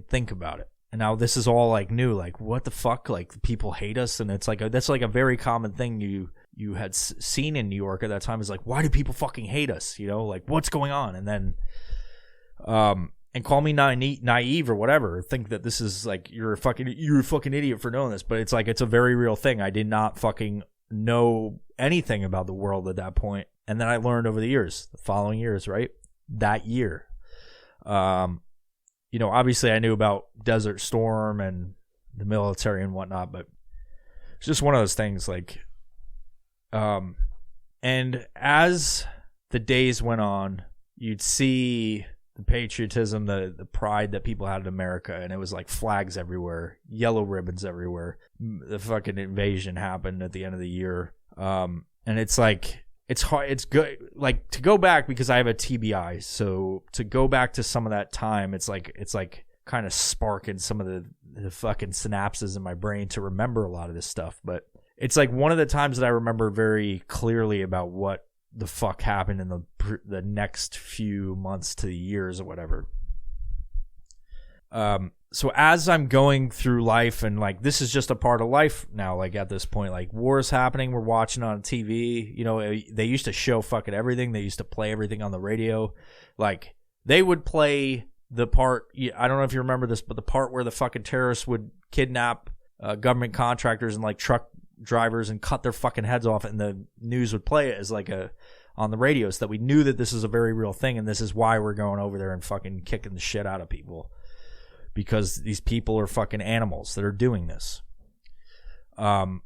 think about it. And now this is all like new, like what the fuck? Like people hate us, and it's like that's like a very common thing you had seen in New York at that time, is like, why do people fucking hate us? You know, like what's going on? And then And call me naive or whatever. Think that this is like you're a fucking idiot for knowing this, but it's like it's a very real thing. I did not fucking know anything about the world at that point, and then I learned over the years, the following years, right? That year, obviously I knew about Desert Storm and the military and whatnot, but it's just one of those things. Like, and as the days went on, you'd see the patriotism, the pride that people had in America, and it was like flags everywhere, yellow ribbons everywhere. The fucking invasion happened at the end of the year, and it's like it's hard. It's good, like to go back because I have a TBI, so to go back to some of that time, it's like kind of sparking some of the fucking synapses in my brain to remember a lot of this stuff. But it's like one of the times that I remember very clearly about what the fuck happened in the next few months to years or whatever. So as I'm going through life, and like this is just a part of life now, like at this point, like war is happening, we're watching on TV. They used to show fucking everything. They used to play everything on the radio. Like they would play the part, I don't know if you remember this, but the part where the fucking terrorists would kidnap government contractors and like truck drivers and cut their fucking heads off, and the news would play it as like on the radio, so that we knew that this is a very real thing, and this is why we're going over there and fucking kicking the shit out of people, because these people are fucking animals that are doing this. And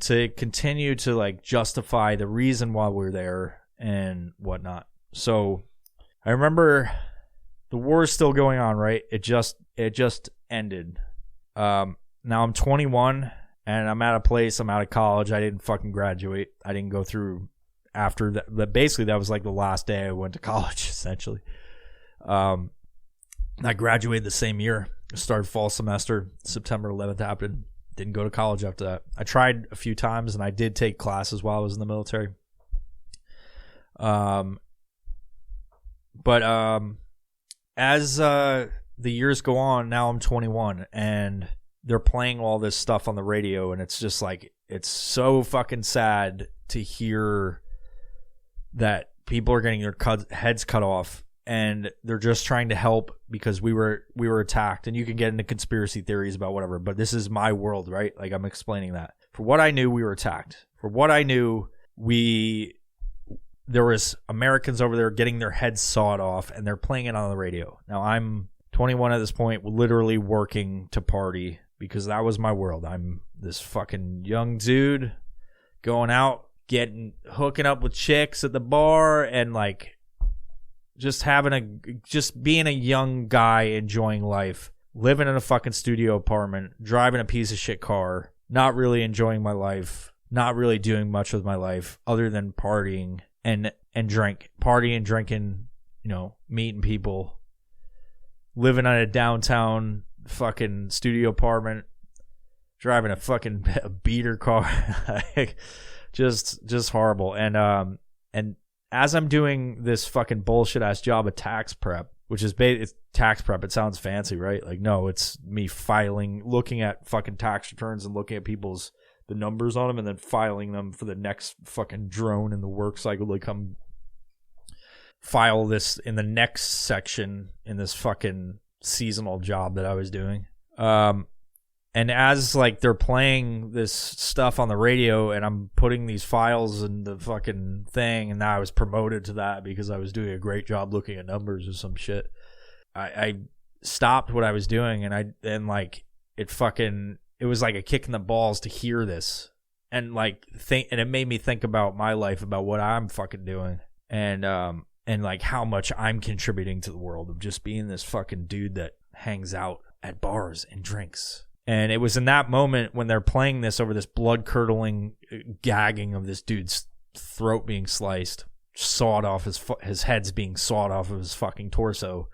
to continue to like justify the reason why we're there and whatnot. So I remember the war is still going on, right? It just ended. Now I'm 21 and I'm at a place, I'm out of college. I didn't fucking graduate. I didn't go through after that. But basically that was like the last day I went to college, essentially. I graduated the same year. I started fall semester. September 11th happened. Didn't go to college after that. I tried a few times, and I did take classes while I was in the military. But as the years go on, now I'm 21, and they're playing all this stuff on the radio, and it's just like, it's so fucking sad to hear that people are getting their heads cut off, and they're just trying to help because we were attacked. And you can get into conspiracy theories about whatever, but this is my world, right? Like, I'm explaining that. For what I knew, we were attacked. For what I knew, there was Americans over there getting their heads sawed off, and they're playing it on the radio. Now, I'm 21 at this point, literally working to party, because that was my world. I'm this fucking young dude going out, hooking up with chicks at the bar, and like just being a young guy enjoying life, living in a fucking studio apartment, driving a piece of shit car, not really enjoying my life, not really doing much with my life other than partying and drinking, meeting people, living in a downtown fucking studio apartment, driving a fucking beater car. just horrible. And as I'm doing this fucking bullshit ass job of tax prep, which is it's tax prep. It sounds fancy, right? Like, no, it's me looking at fucking tax returns and looking at the numbers on them, and then filing them for the next fucking drone in the work cycle to come file this in the next section in this fucking seasonal job that I was doing. And as like they're playing this stuff on the radio, and I'm putting these files in the fucking thing, and I was promoted to that because I was doing a great job looking at numbers or some shit. I stopped what I was doing, and it was like a kick in the balls to hear this, and and it made me think about my life, about what I'm fucking doing, and like how much I'm contributing to the world of just being this fucking dude that hangs out at bars and drinks. And it was in that moment when they're playing this over this blood-curdling gagging of this dude's throat being sliced, sawed off, his head's being sawed off of his fucking torso.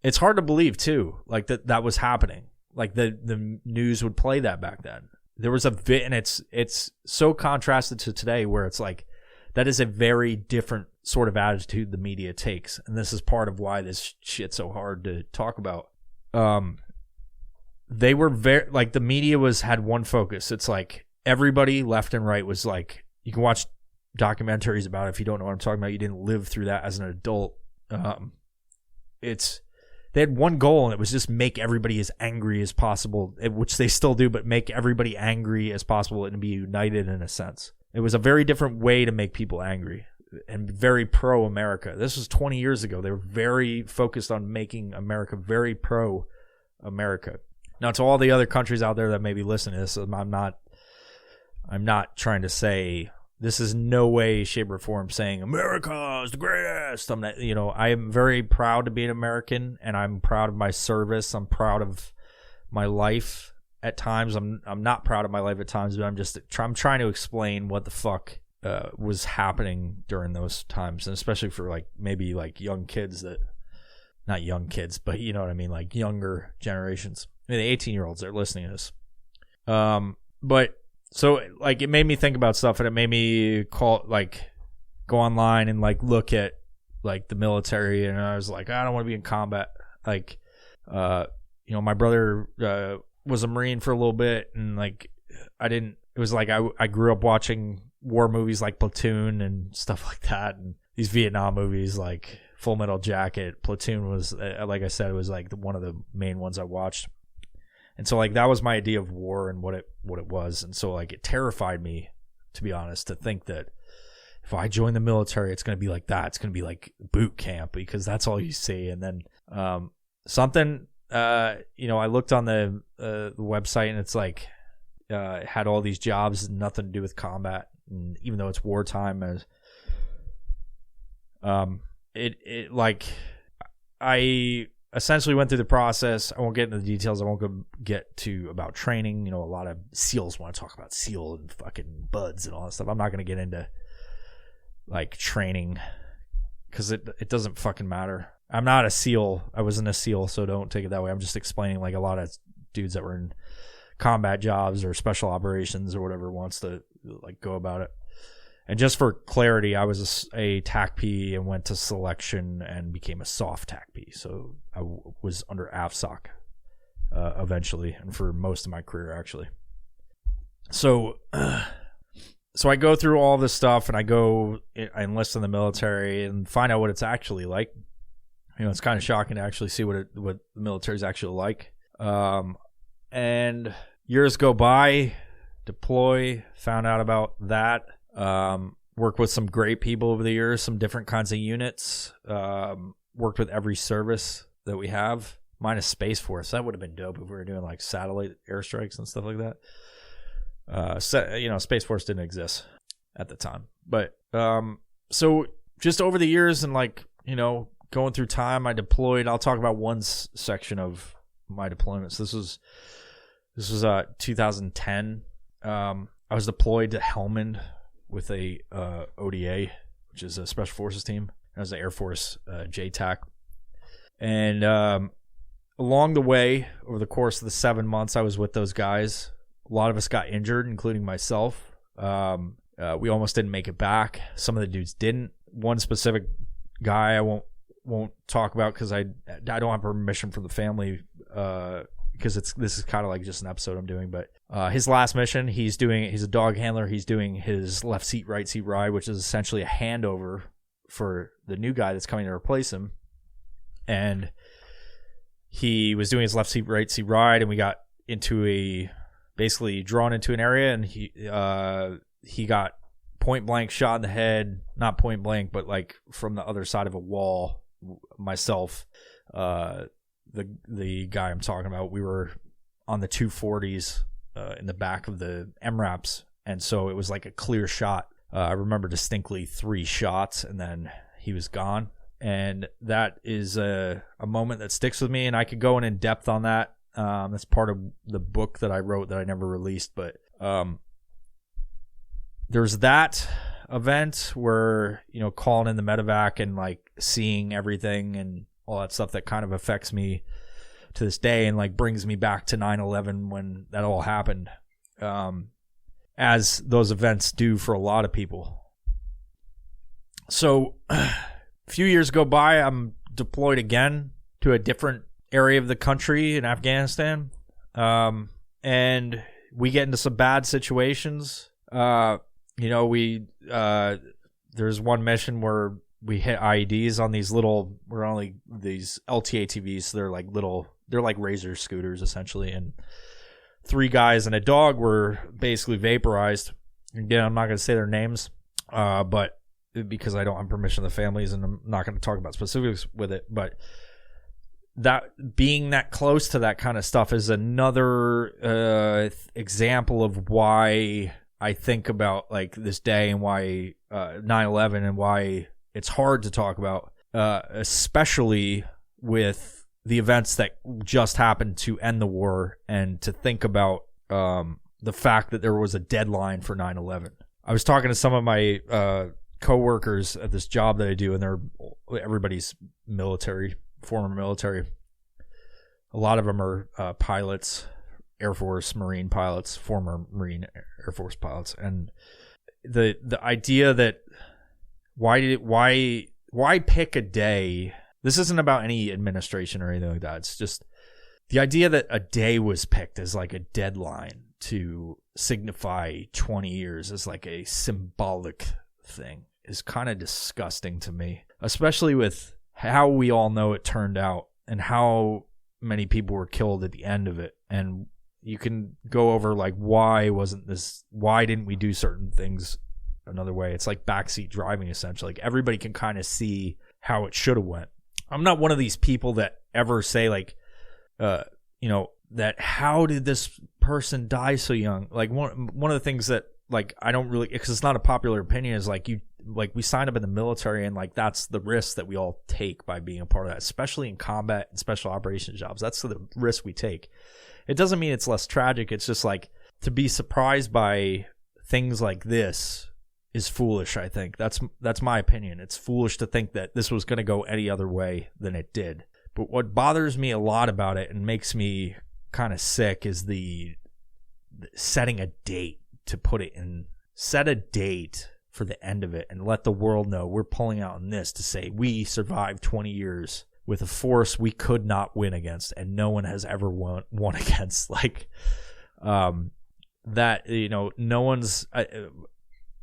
It's hard to believe, too, like that was happening. Like the news would play that back then. There was and it's so contrasted to today, where it's like that is a very different sort of attitude the media takes. And this is part of why this shit's so hard to talk about. They were the media had one focus. It's like everybody left and right was like, you can watch documentaries about it if you don't know what I'm talking about. You didn't live through that as an adult. they had one goal, and it was just make everybody as angry as possible, which they still do, but make everybody angry as possible and be united in a sense. It was a very different way to make people angry and very pro-America. This was 20 years ago. They were very focused on making America very pro-America. Now, to all the other countries out there that may be listening to this, I'm not trying to say, this is no way, shape, or form saying America is the greatest. I am very proud to be an American, and I'm proud of my service. I'm proud of my life at times. I'm not proud of my life at times, but I'm trying to explain what the fuck was happening during those times, and especially for maybe young kids not young kids, but you know what I mean, like younger generations. I mean, the 18-year-olds that are listening to this. But so it made me think about stuff, and it made me go online and look at the military, and I was like, I don't want to be in combat. My brother was a Marine for a little bit, and it was I grew up watching war movies like Platoon and stuff like that, and these Vietnam movies like Full Metal Jacket. Platoon was, like I said, it was one of the main ones I watched. And so that was my idea of war and what it was. And so it terrified me, to be honest, to think that if I join the military, it's going to be like that. It's going to be like boot camp, because that's all you see. And then I looked on the website, and it's it had all these jobs, nothing to do with combat. And even though it's wartime, I essentially went through the process. I won't get into the details. I won't get to about training. A lot of SEALs want to talk about SEAL and fucking buds and all that stuff. I'm not going to get into training, because it doesn't fucking matter. I'm not a SEAL. I wasn't a SEAL, so don't take it that way. I'm just explaining a lot of dudes that were in combat jobs or special operations or whatever wants to go about it. And just for clarity, I was a TAC P and went to selection and became a soft TAC P. So I was under AFSOC eventually, and for most of my career, actually. So I go through all this stuff, and I enlist in the military and find out what it's actually like. It's kind of shocking to actually see what the military is actually like. And years go by, deploy, found out about that. Worked with some great people over the years, some different kinds of units. Worked with every service that we have, minus Space Force. That would have been dope if we were doing satellite airstrikes and stuff like that. Space Force didn't exist at the time. But so just over the years and going through time, I deployed. I'll talk about one section of my deployments. This was 2010. I was deployed to Helmand with a ODA, which is a Special Forces team. I was the Air Force JTAC. And along the way, over the course of the 7 months I was with those guys, a lot of us got injured, including myself. We almost didn't make it back. Some of the dudes didn't. One specific guy I won't talk about, because I don't have permission from the family, because this is kind of just an episode I'm doing. But his last mission, he's a dog handler. He's doing his left seat, right seat ride, which is essentially a handover for the new guy that's coming to replace him. And he was doing his left seat, right seat ride, and we got basically drawn into an area, and he got point blank shot in the head. Not point blank, but from the other side of a wall. Myself, the guy I'm talking about, we were on the 240s in the back of the MRAPs, and so it was a clear shot. I remember distinctly 3 shots, and then he was gone. And that is a moment that sticks with me, and I could go in depth on that. That's part of the book that I wrote that I never released. But there's that event where, calling in the medevac and seeing everything and all that stuff that kind of affects me to this day, and brings me back to 9/11 when that all happened, as those events do for a lot of people. So a few years go by, I'm deployed again to a different area of the country in Afghanistan, and we get into some bad situations. There's one mission where we hit IEDs on these little, we're only these LTA TVs. So they're like Razor scooters essentially. And 3 guys and a dog were basically vaporized. Again, I'm not going to say their names, but because I don't have permission of the families, and I'm not going to talk about specifics with it. But that being that close to that kind of stuff is another example of why I think about like this day and why 9/11 and why it's hard to talk about, especially with the events that just happened to end the war, and to think about the fact that there was a deadline for 9/11. I was talking to some of my coworkers at this job that I do, and everybody's military, former military. A lot of them are pilots, Air Force, Marine pilots, former Marine Air Force pilots, and the idea that why pick a day? This isn't about any administration or anything like that. It's just the idea that a day was picked as like a deadline to signify 20 years as like a symbolic thing is kind of disgusting to me, especially with how we all know it turned out and how many people were killed at the end of it. And you can go over like, why didn't we do certain things another way? It's like backseat driving, essentially. Like, everybody can kind of see how it should have went. I'm not one of these people that ever say like, that how did this person die so young? Like, one of the things that like I don't really, because it's not a popular opinion, is like we signed up in the military, and like that's the risk that we all take by being a part of that, especially in combat and special operations jobs. That's the risk we take. It doesn't mean it's less tragic. It's just like, to be surprised by things like this is foolish. I think that's my opinion. It's foolish to think that this was going to go any other way than it did. But what bothers me a lot about it and makes me kind of sick is the setting a date to put it in. Set a date for the end of it and let the world know we're pulling out on this, to say we survived 20 years with a force we could not win against and no one has ever won against. Like, that, no one's,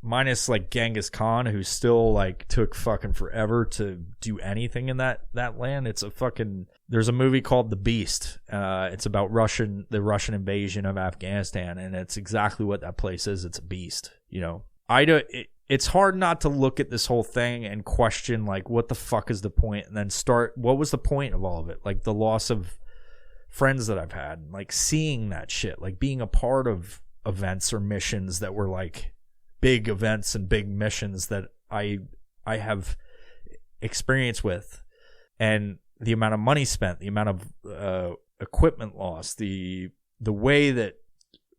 minus like Genghis Khan, who still like took fucking forever to do anything in that land. It's a fucking, there's a movie called The Beast. It's about the Russian invasion of Afghanistan, and it's exactly what that place is. It's a beast. It's hard not to look at this whole thing and question like, what the fuck is the point? And then what was the point of all of it? Like, the loss of friends that I've had, like seeing that shit, like being a part of events or missions that were like big events and big missions that I have experience with, and the amount of money spent, the amount of equipment lost, the way that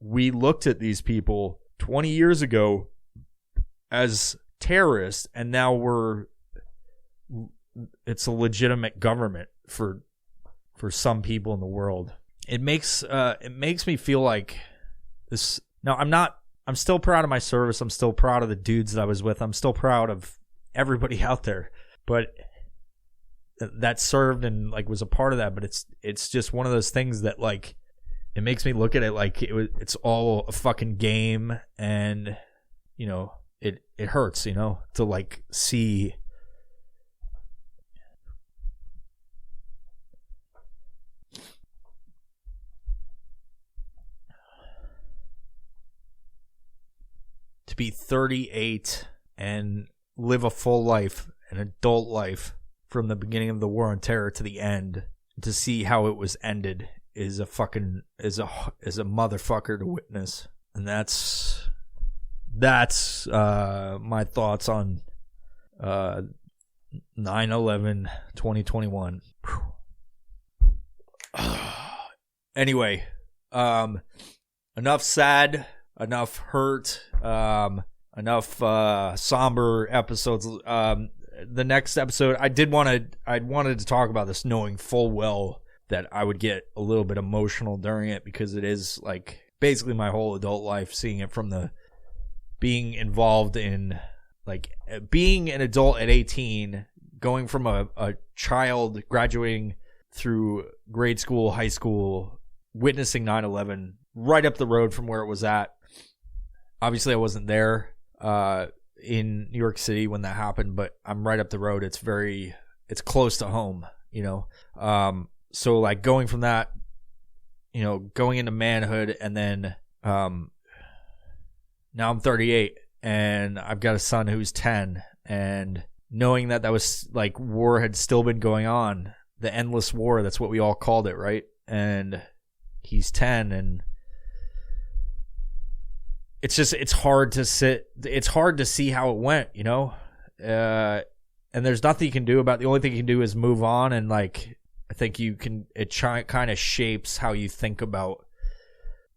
we looked at these people 20 years ago as terrorists, and now it's a legitimate government for some people in the world. It makes me feel like this. Now, I'm still proud of my service. I'm still proud of the dudes that I was with. I'm still proud of everybody out there, but that served and like was a part of that. But it's just one of those things that like, it makes me look at it like it's all a fucking game, and it hurts, to like see. To be 38 and live a full life, an adult life, from the beginning of the war on terror to the end, to see how it was ended is a motherfucker to witness. And that's my thoughts on 9/11/2021. Anyway, enough sad, enough hurt, enough somber episodes. The next episode, I wanted to talk about this, knowing full well that I would get a little bit emotional during it, because it is like basically my whole adult life, seeing it from the being involved in like being an adult at 18, going from a child graduating through grade school, high school, witnessing 9/11 right up the road from where it was at. Obviously I wasn't there. in New York City when that happened, but I'm right up the road. It's close to home, you know? So like going from that, you know, going into manhood, and then, now I'm 38 and I've got a son who's 10, and knowing that was like war had still been going on, the endless war, that's what we all called it. Right. And he's 10, and it's hard to see how it went, you know? And there's nothing you can do about it. The only thing you can do is move on. And like, I think it kind of shapes how you think about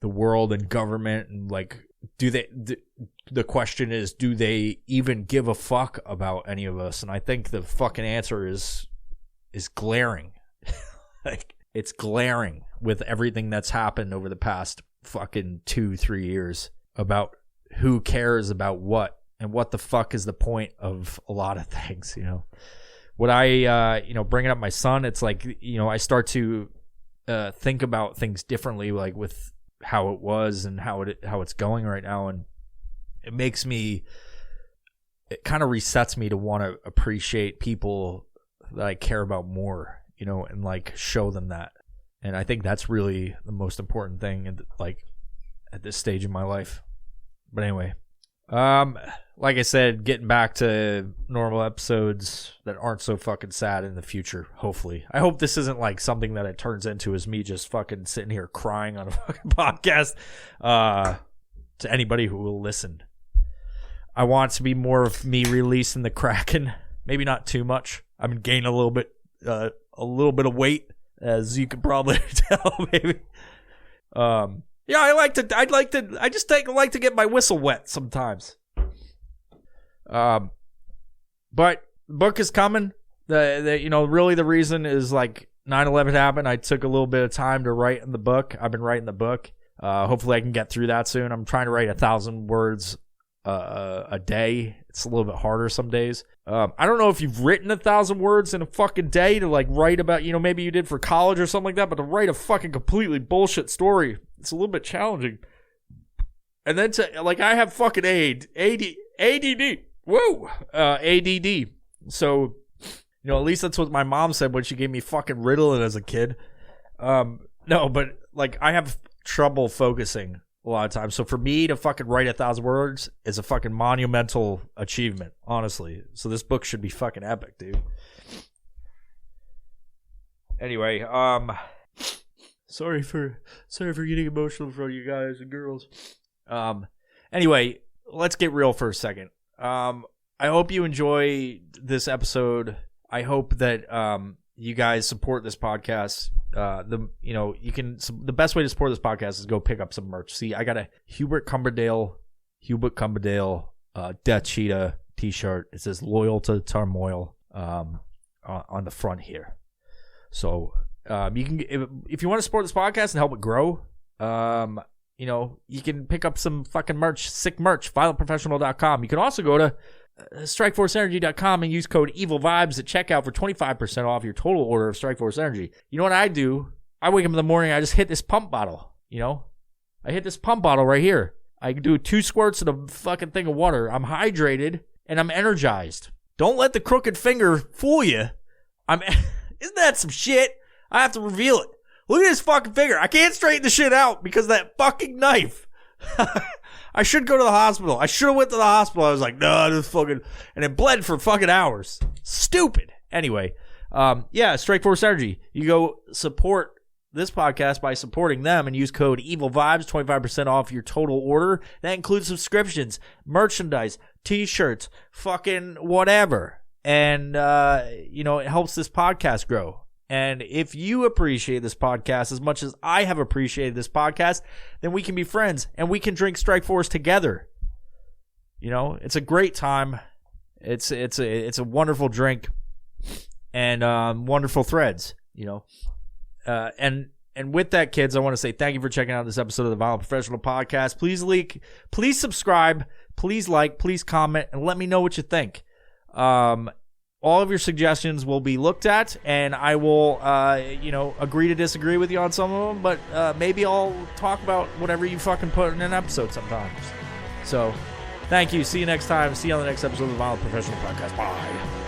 the world and government, and like, the question is, do they even give a fuck about any of us? And I think the fucking answer is glaring. Like, it's glaring with everything that's happened over the past fucking 2-3 years about who cares about what, and what the fuck is the point of a lot of things, you know? What I, bringing up my son, it's like, you know, I start to think about things differently, like with how it was and how it's going right now. And it kind of resets me to want to appreciate people that I care about more, you know, and like show them that. And I think that's really the most important thing, like at this stage in my life. But anyway, like I said, getting back to normal episodes that aren't so fucking sad in the future, hopefully. I hope this isn't like something that it turns into as me just fucking sitting here crying on a fucking podcast to anybody who will listen. I want it to be more of me releasing the Kraken. Maybe not too much. I've been gaining a little bit of weight, as you could probably tell, maybe. Yeah, I like to get my whistle wet sometimes. But the book is coming. Really the reason is like 9/11 happened. I took a little bit of time to write in the book. I've been writing the book. Hopefully I can get through that soon. I'm trying to write 1,000 words a day. It's a little bit harder some days. I don't know if you've written 1,000 words in a fucking day to like write about, maybe you did for college or something like that, but to write a fucking completely bullshit story, it's a little bit challenging. And then I have fucking ADD. Woo! ADD. So, at least that's what my mom said when she gave me fucking Ritalin as a kid. No, but like I have trouble focusing a lot of times. So for me to fucking write 1,000 words is a fucking monumental achievement, honestly. So this book should be fucking epic, dude. Anyway, sorry for getting emotional in front of you guys and girls. Anyway, let's get real for a second. I hope you enjoy this episode. I hope that you guys support this podcast. The best way to support this podcast is go pick up some merch. See, I got a Hubert Cumberdale Death Cheetah t-shirt. It says "Loyal to Turmoil" on the front here. So you can, if you want to support this podcast and help it grow, you can pick up some fucking merch, sick merch, violentprofessional.com. You can also go to strikeforceenergy.com and use code EvilVibes at checkout for 25% off your total order of Strikeforce Energy. You know what I do? I wake up in the morning, I just hit this pump bottle, I hit this pump bottle right here. I do 2 squirts of a fucking thing of water. I'm hydrated and I'm energized. Don't let the crooked finger fool you. Isn't that some shit? I have to reveal it. Look at this fucking finger. I can't straighten the shit out because of that fucking knife. I should go to the hospital. I should have went to the hospital. I was like, no, this fucking, and it bled for fucking hours. Stupid. Anyway, Strikeforce Energy. You go support this podcast by supporting them and use code EvilVibes, 25% off your total order. That includes subscriptions, merchandise, t-shirts, fucking whatever. And, it helps this podcast grow. And if you appreciate this podcast as much as I have appreciated this podcast, then we can be friends and we can drink Strikeforce together. It's a great time. It's a wonderful drink and wonderful threads. And with that, kids, I want to say thank you for checking out this episode of the Violent Professional Podcast. Please subscribe, please like, please comment, and let me know what you think. All of your suggestions will be looked at, and I will, agree to disagree with you on some of them, but maybe I'll talk about whatever you fucking put in an episode sometimes. So, Thank you. See you next time. See you on the next episode of the Violent Professional Podcast. Bye.